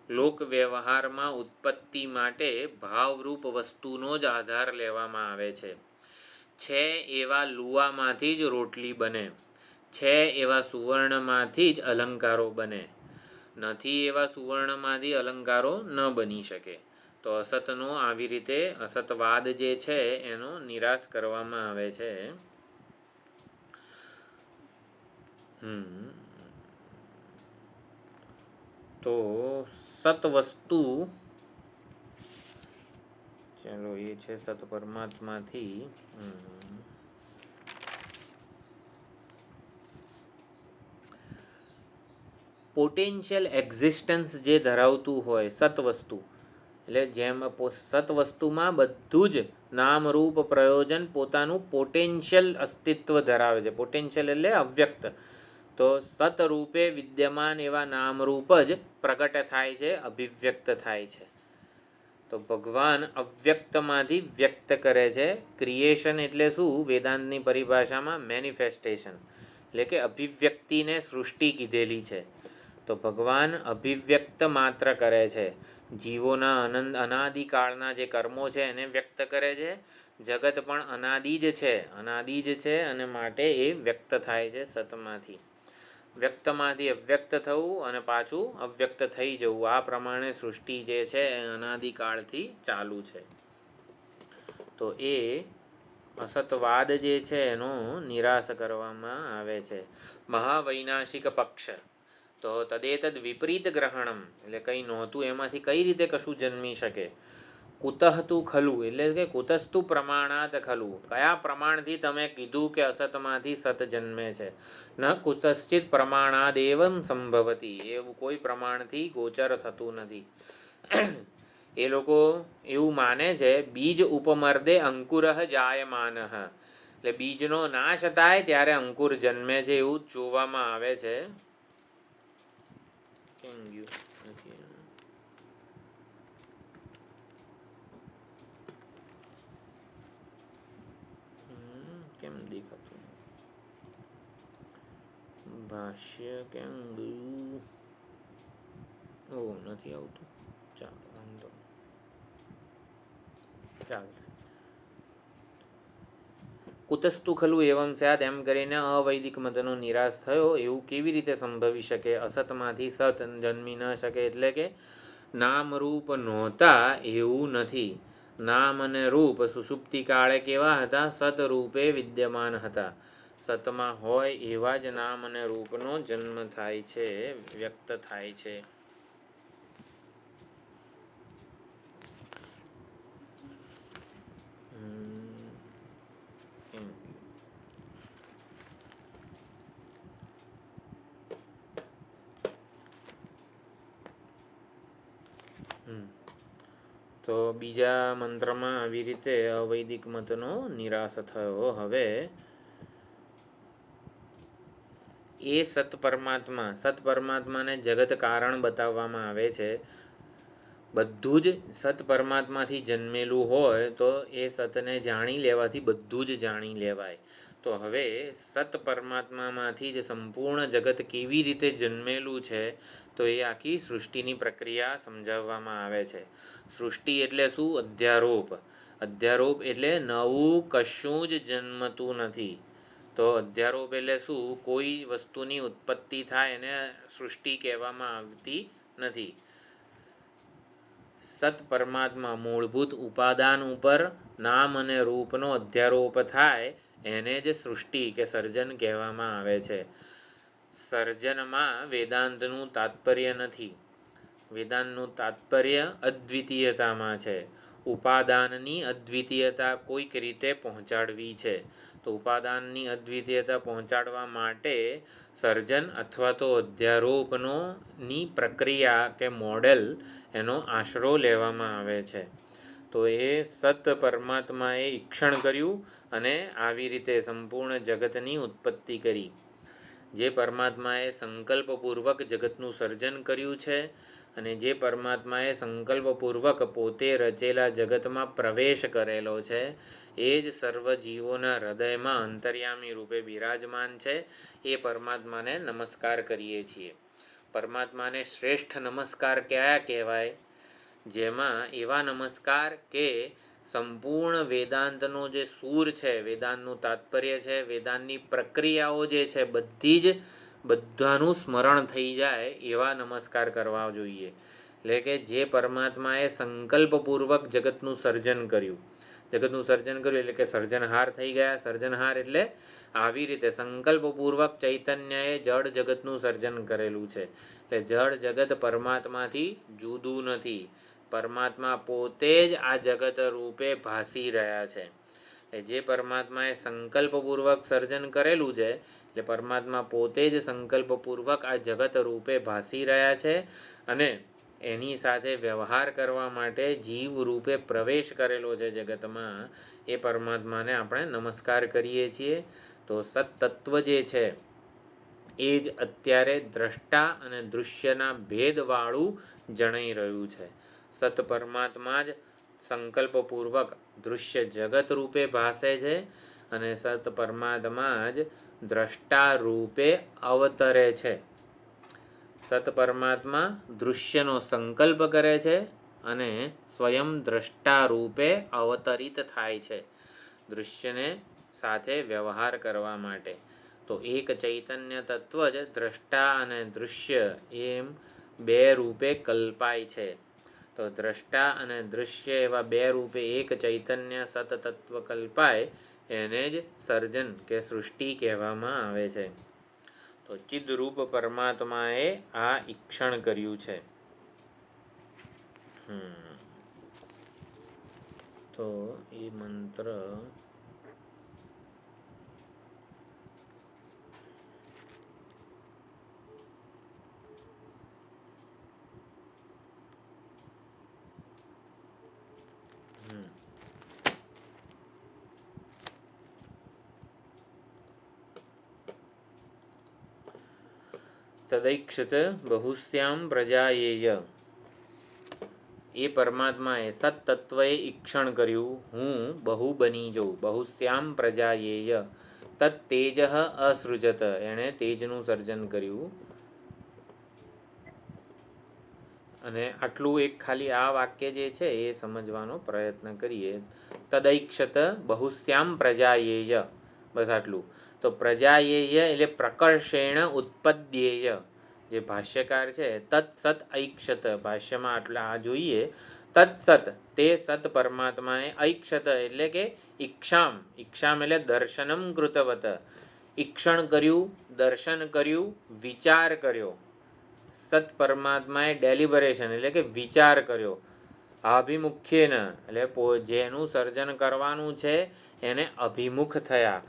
લોક વ્યવહારમાં ઉત્પત્તિ માટે ભાવરૂપ વસ્તુનો જ આધાર લેવામાં આવે છે એવા લુવામાંથી જ રોટલી બને, છે એવા સુવર્ણમાંથી જ અલંકારો બને, નથી એવા સુવર્ણમાંથી અલંકારો ન બની શકે. તો અસતનો આવી રીતે અસતવાદ જે છે એનો નિરાશ કરવામાં આવે છે. તો સત વસ્તુ, ચાલો એ છે સત પરમાત્માથી પોટેન્શિયલ એક્ઝિસ્ટન્સ જે ધરાવતું હોય સતવસ્તુ, એટલે જેમ સતવસ્તુમાં બધું જ નામરૂપ પ્રયોજન પોતાનું પોટેન્શિયલ અસ્તિત્વ ધરાવે છે. પોટેન્શિયલ એટલે અવ્યક્ત. તો સતરૂપે વિદ્યમાન એવા નામરૂપ જ પ્રગટ થાય છે, અભિવ્યક્ત થાય છે. તો ભગવાન અવ્યક્તમાંથી વ્યક્ત કરે છે. ક્રિએશન એટલે શું? વેદાંતની પરિભાષામાં મેનિફેસ્ટેશન, એટલે કે અભિવ્યક્તિને સૃષ્ટિ કીધેલી છે. તો ભગવાન અભિવ્યક્ત માત્ર કરે છે. જીવોના અનાદિકાળના જે કર્મો છે એને વ્યક્ત કરે છે. જગત પણ અનાદિ જ છે અને માટે એ વ્યક્ત થાય છે સતમાંથી. વ્યક્તમાંથી અવ્યક્ત થવું અને પાછું અવ્યક્ત થઈ જવું, આ પ્રમાણે સૃષ્ટિ જે છે એ અનાદિકાળથી ચાલુ છે. તો એ અસતવાદ જે છે એનો નિરાશ કરવામાં આવે છે. મહાવૈનાશિક પક્ષ, તો તદેતદ વિપરીત ગ્રહણમ એટલે કંઈ નહોતું એમાંથી કઈ રીતે કશું જન્મી શકે. કુતઃતુ ખલુ એટલે કે કુતસ્તુ પ્રમાણાત ખલુ, કયા પ્રમાણથી તમે કીધું કે અસતમાંથી સત જન્મે છે. ન કુતશ્ચિત પ્રમાણાદેવમ સંભવતી, એવું કોઈ પ્રમાણથી ગોચર થતું નથી. એ લોકો એવું માને છે બીજ ઉપમર્દે અંકુરઃ જાયમાનઃ, એટલે બીજનો નાશ થાય ત્યારે અંકુર જન્મે છે એવું જોવામાં આવે છે. કેમ ગયું નથી? કેમ દેખાતું ભાષ્ય કેમ ગયું? ઓ નથી આવતું. ચાલો વાંધો ચાલશે. કુતસ્તુ ખલું એવમ સ્યાત એમ કરીને અવૈદિક મતનો નિરાશ થયો એવું કેવી રીતે સંભવી શકે? અસતમાંથી સત જન્મી ન શકે, એટલે કે નામ રૂપ નહોતા એવું નથી. નામ અને રૂપ સુષુપ્તિ કાળે કેવા હતા? સત રૂપે વિદ્યમાન હતા. સતમાં હોય એવા જ નામ અને રૂપનો જન્મ થાય છે, વ્યક્ત થાય છે. તો બીજા મંત્રમાં આવી રીતે અવૈદિક મતનો નિરાશ થયો. હવે એ સત પરમાત્માને જગત કારણ બતાવવામાં આવે છે. બધું જ સત પરમાત્માથી જન્મેલું હોય તો એ સતને જાણી લેવાથી બધું જ જાણી લેવાય. તો હવે સત પરમાત્મામાંથી જ સંપૂર્ણ જગત કેવી રીતે જન્મેલું છે, તો એ આખી સૃષ્ટિની પ્રક્રિયા સમજાવવામાં આવે છે. સૃષ્ટિ એટલે શું? અધ્યારોપ. અધ્યારોપ એટલે નવું કશું જ જન્મતું નથી. તો અધ્યારોપ એટલે શું? કોઈ વસ્તુની ઉત્પત્તિ થાય એને સૃષ્ટિ કહેવામાં આવતી નથી. સત પરમાત્મા મૂળભૂત ઉપાદાન ઉપર નામ અને રૂપનો અધ્યારોપ થાય એને જ સૃષ્ટિ કે સર્જન કહેવામાં આવે છે. સર્જનમાં વેદાંતનું તાત્પર્ય નથી. વેદાંતનું તાત્પર્ય અદ્વિતીયતામાં છે. ઉપાદાનની અદ્વિતીયતા કોઈક રીતે પહોંચાડવી છે. તો ઉપાદાનની અદ્વિતીયતા પહોંચાડવા માટે સર્જન અથવા તો અધ્યારોપની પ્રક્રિયા કે મોડેલ એનો આશરો લેવામાં આવે છે. તો એ સત પરમાત્માએ ઈક્ષણ કર્યું અને આવી રીતે સંપૂર્ણ જગતની ઉત્પત્તિ કરી. જે પરમાત્માએ સંકલ્પપૂર્વક જગતનું સર્જન કર્યું છે અને જે પરમાત્માએ સંકલ્પપૂર્વક પોતે રચેલા જગતમાં પ્રવેશ કરેલો છે, એ જ સર્વ જીવોના હૃદયમાં અંતર્યામી રૂપે બિરાજમાન છે. એ પરમાત્માને નમસ્કાર કરીએ છીએ. પરમાત્માને શ્રેષ્ઠ નમસ્કાર કયા કહેવાય? જેમાં એવા નમસ્કાર કે સંપૂર્ણ વેદાંતનો જે સૂર છે, વેદાંતનું તાત્પર્ય છે, વેદાંતની પ્રક્રિયાઓ જે છે બધાનું સ્મરણ થઈ જાય એવા નમસ્કાર કરવા જોઈએ. એટલે કે જે પરમાત્માએ સંકલ્પપૂર્વક જગતનું સર્જન કર્યું. જગતનું સર્જન કર્યું એટલે કે સર્જનહાર થઈ ગયા. સર્જનહાર એટલે આવી રીતે સંકલ્પપૂર્વક ચૈતન્યએ જળ જગતનું સર્જન કરેલું છે. એટલે જળ જગત પરમાત્માથી જુદું નથી. પરમાત્મા પોતે જ આ જગત રૂપે ભાસી રહ્યા છે. જે પરમાત્માએ સંકલ્પપૂર્વક સર્જન કરેલું છે, એટલે પરમાત્મા પોતે જ સંકલ્પપૂર્વક આ જગત રૂપે ભાસી રહ્યા છે અને એની સાથે વ્યવહાર કરવા માટે જીવ રૂપે પ્રવેશ કરેલો છે જગતમાં. એ પરમાત્માને આપણે નમસ્કાર કરીએ છીએ. તો સત્તત્વ જે છે એ જ અત્યારે દ્રષ્ટા અને દૃશ્યના ભેદવાળું જણાઈ રહ્યું છે. સત પરમાત્મા જ સંકલ્પપૂર્વક દૃશ્ય જગત રૂપે ભાસે છે અને સત પરમાત્મા જ દ્રષ્ટા રૂપે અવતરે છે. સત પરમાત્મા દૃશ્યનો સંકલ્પ કરે છે અને સ્વયં દ્રષ્ટા રૂપે અવતરિત થાય છે દૃશ્યને સાથે વ્યવહાર કરવા માટે. તો એક ચૈતન્ય તત્વ જ દ્રષ્ટા અને દૃશ્ય એમ બે રૂપે કલ્પાય છે. તો દ્રષ્ટા અને દૃશ્ય એવા બે રૂપે એક ચૈતન્ય સતતત્વ કલ્પાય એને જ સર્જન કે સૃષ્ટિ કહેવામાં આવે છે. તો ચિદરૂપ પરમાત્માએ આ ઈક્ષણ કર્યું છે. તો એ મંત્ર તદૈક્ષત બહુસ્યામ પ્રજાયેય. એ પરમાત્માએ સત્તત્વએ ઈક્ષણ કર્યું, હું બહુ બની જઉં. બહુસ્યામ પ્રજાયેય તત્ તેજ અસૃજત. એણે તેજનું સર્જન કર્યું. અને આટલું એક ખાલી આ વાક્ય જે છે એ સમજવાનો પ્રયત્ન કરીએ. તદૈક્ષત બહુસ્યામ પ્રજાયેય, બસ આટલું. તો પ્રજાયેય એટલે પ્રકર્ષેણ ઉત્પદ્યેય. જે ભાષ્યકાર છે તત્સત ઐક્ષત, ભાષ્યમાં આટલા આ જોઈએ. તત્સત તે સત પરમાત્માએ ઐક્ષત એટલે કે ઈક્ષામ, ઈક્ષામ એટલે દર્શનમ કૃતવત. ઈક્ષણ કર્યું, દર્શન કર્યું, વિચાર કર્યો. સત પરમાત્માએ ડેલિબરેશન એટલે કે વિચાર કર્યો. અભિમુખ્યેન એટલે જેનું સર્જન કરવાનું છે એને અભિમુખ થયા,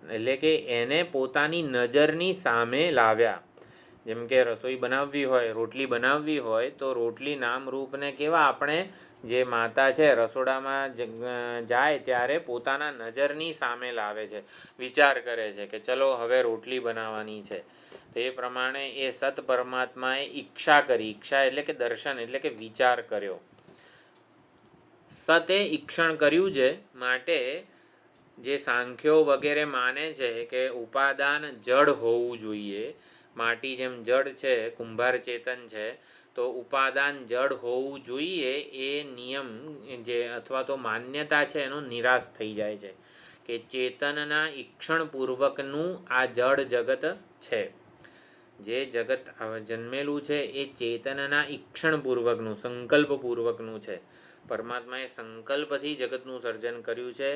એટલે કે એને પોતાની નજરની સામે લાવ્યા. જેમ કે રસોઈ બનાવવી હોય, રોટલી બનાવવી હોય, તો રોટલી નામ રૂપને કેવા આપણે જે માતા છે રસોડામાં જાય ત્યારે પોતાના નજરની સામે લાવે છે, વિચાર કરે છે કે ચલો હવે રોટલી બનાવવાની છે. તો એ પ્રમાણે એ સત પરમાત્માએ ઈચ્છા કરી. ઈચ્છા એટલે કે દર્શન એટલે કે વિચાર કર્યો. સતે ઈક્ષણ કર્યું છે. માટે જે સાંખ્યો વગેરે માને છે કે ઉપાદાન જડ હોવું જોઈએ, માટી જેમ જડ છે, કુંભાર ચેતન છે, તો ઉપાદાન જડ હોવું જોઈએ, એ નિયમ જે અથવા તો માન્યતા છે એનો નિરાશ થઈ જાય છે. કે ચેતનના ઈક્ષણપૂર્વકનું આ જડ જગત છે. જે જગત જન્મેલું છે એ ચેતનના ઈક્ષણપૂર્વકનું, સંકલ્પપૂર્વકનું છે. પરમાત્માએ સંકલ્પથી જગતનું સર્જન કર્યું છે.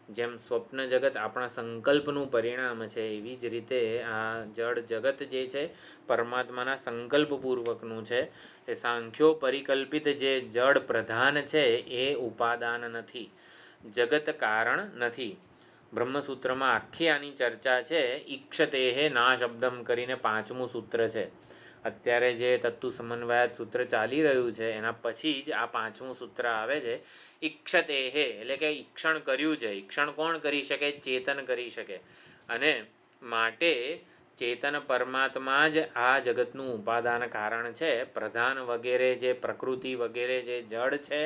જેમ સ્વપ્ન જગત આપણા સંકલ્પનું પરિણામ છે, એવી જ રીતે આ જડ જગત જે છે પરમાત્માના સંકલ્પપૂર્વકનું છે. એ સાંખ્યો પરિકલ્પિત જે જડ પ્રધાન છે એ ઉપાદાન નથી, જગત કારણ નથી. બ્રહ્મસૂત્રમાં આખી આની ચર્ચા છે. ઈક્ષતેહે ના શબ્દમ કરીને 5મું સૂત્ર છે. અત્યારે જે તત્તુ સમન્વયાત સૂત્ર ચાલી રહ્યું છે એના પછી જ આ 5મું સૂત્ર આવે છે. ઈક્ષતેહે એટલે કે ઈક્ષણ કર્યું છે. ઈક્ષણ કોણ કરી શકે? ચેતન કરી શકે. અને માટે ચેતન પરમાત્મા જ આ જગતનું ઉપાદાન કારણ છે. પ્રધાન વગેરે જે પ્રકૃતિ વગેરે જે જડ છે,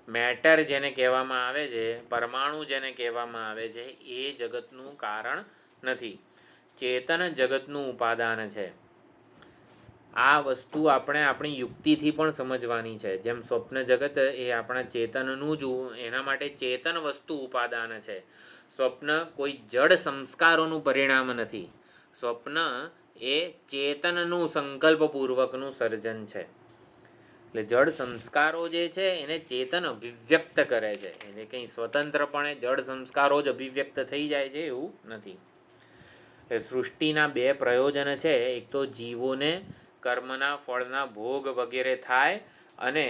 મેટર જેને કહેવામાં આવે છે, પરમાણુ જેને કહેવામાં આવે છે, એ જગતનું કારણ નથી. ચેતન જગતનું ઉપાદાન છે. આ વસ્તુ આપણે આપણી યુક્તિથી પણ સમજવાની છે. જેમ સ્વપ્ન જગત એ આપણા ચેતનનું જ, એના માટે ચેતન વસ્તુ ઉપાદાન છે. સ્વપ્ન કોઈ જડ સંસ્કારોનું પરિણામ નથી. સ્વપ્ન એ ચેતનનું સંકલ્પપૂર્વકનું સર્જન છે. એટલે જડ સંસ્કારો જે છે એને ચેતન અભિવ્યક્ત કરે છે. એટલે કંઈ સ્વતંત્રપણે જડ સંસ્કારો જ અભિવ્યક્ત થઈ જાય છે એવું નથી. એટલે સૃષ્ટિના 2 પ્રયોજન છે. એક તો જીવોને કર્મના ફળના ભોગ વગેરે થાય અને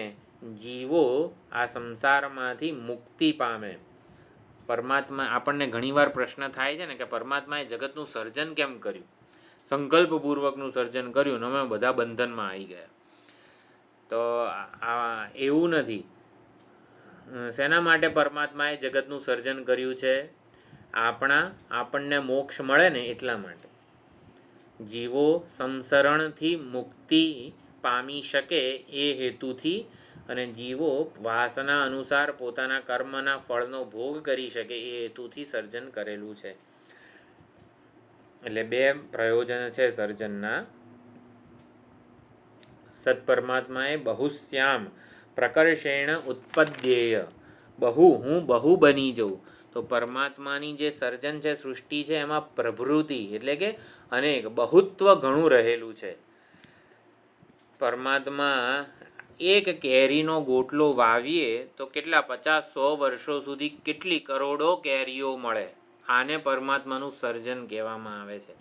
જીવો આ સંસારમાંથી મુક્તિ પામે. પરમાત્મા, આપણને ઘણીવાર પ્રશ્ન થાય છે ને કે પરમાત્માએ જગતનું સર્જન કેમ કર્યું? સંકલ્પપૂર્વકનું સર્જન કર્યું ને અમે બધા બંધનમાં આવી ગયા. તો આ એવું નથી. શેના માટે પરમાત્માએ જગતનું સર્જન કર્યું છે? આપણને મોક્ષ મળે ને એટલા માટે. જીવો સંસરણથી મુક્તિ પામી શકે એ હેતુથી, અને જીવો વાસના અનુસાર પોતાના કર્મના ફળનો ભોગ કરી શકે એ હેતુથી સર્જન કરેલું છે. એટલે 2 પ્રયોજન છે સર્જનના. સત્પરમાત્માએ બહુશ્યામ પ્રકર્ષેણ ઉત્પદ્યેય. હું બહુ બની જઉં. તો પરમાત્માની જે સર્જન છે, સૃષ્ટિ છે, એમાં પ્રભૃતિ એટલે કે અનેક, બહુત્વ ઘણું રહેલું છે. પરમાત્મા એક કેરીનો ગોટલો વાવીએ તો કેટલા 50-100 વર્ષો સુધી કેટલી કરોડો કેરીઓ મળે. આને પરમાત્માનું સર્જન કહેવામાં આવે છે.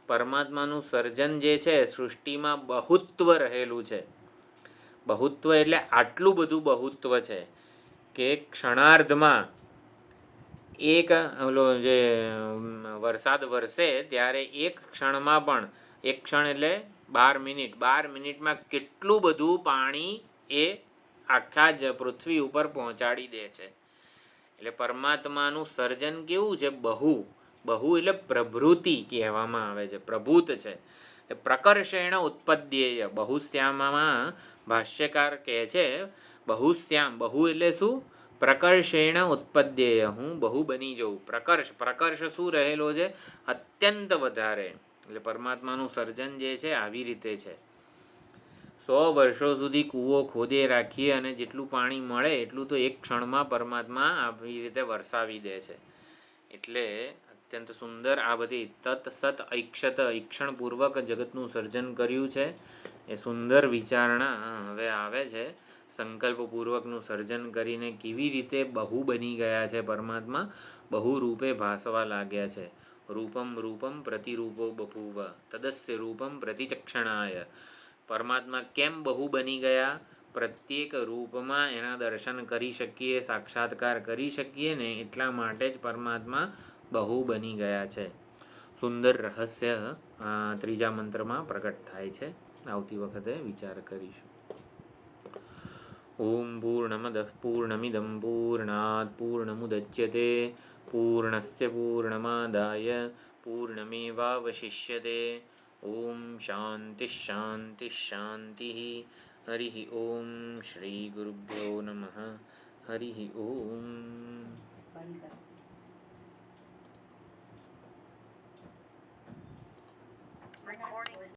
પરમાત્માનું સર્જન જે છે સૃષ્ટિમાં બહુત્વ રહેલું છે. બહુત્વ એટલે આટલું બધું બહુત્વ છે કે ક્ષણાર્ધમાં એક ઓલો જે વરસાદ વરસે ત્યારે એક ક્ષણમાં પણ, એક ક્ષણ એટલે 12 મિનિટમાં કેટલું બધું પાણી એ આખા જ પૃથ્વી ઉપર પહોંચાડી દે છે. એટલે પરમાત્માનું સર્જન કેવું છે? બહુ એટલે પ્રભૃતિ કહેવામાં આવે છે, પ્રભૂત છે. પ્રકર્ષેણ ઉત્પદ્યેય, બહુશ્યામમાં ભાષ્યકાર કહે છે બહુશ્યામ, બહુ એટલે શું? પ્રકર્ષેણ ઉત્પદ્યેય, હું બહુ બની જઉં. પ્રકર્ષ શું રહેલો છે? અત્યંત વધારે. એટલે પરમાત્માનું સર્જન જે છે આવી રીતે છે. 100 વર્ષો સુધી કૂવો ખોદે રાખીએ અને જેટલું પાણી મળે એટલું તો એક ક્ષણમાં પરમાત્મા આવી રીતે વરસાવી દે છે. એટલે અત્યંત સુંદર આ બધી તત સત ઐક્ષત, ઈક્ષણપૂર્વક જગતનું સર્જન કર્યું છે. એ સુંદર વિચારણા હવે આવે છે. સંકલ્પપૂર્વકનું સર્જન કરીને કેવી રીતે બહુ બની ગયા છે પરમાત્મા, બહુ રૂપે ભાસવા લાગ્યા છે. રૂપમ પ્રતિરૂપો બભૂવ તદસ્ય રૂપમ પ્રતિચક્ષણાય. પરમાત્મા કેમ બહુ બની ગયા? પ્રત્યેક રૂપમાં એના દર્શન કરી શકીએ, સાક્ષાત્કાર કરી શકીએ ને એટલા માટે જ પરમાત્મા બહુ બની ગયા છે. સુંદર રહસ્ય ત્રીજા મંત્રમાં પ્રગટ થાય છે. આવતી વખતે વિચાર કરીશું. ઓમ પૂર્ણમદઃ પૂર્ણમિદં પૂર્ણાત પૂર્ણમુદચ્યતે પૂર્ણસ્ય પૂર્ણમાદાય પૂર્ણમેવાવશિષ્યતે. ઓમ શાંતિ શાંતિ શાંતિ. હરિ ઓમ. શ્રી ગુરુભ્યો નમઃ. હરિ ઓમ.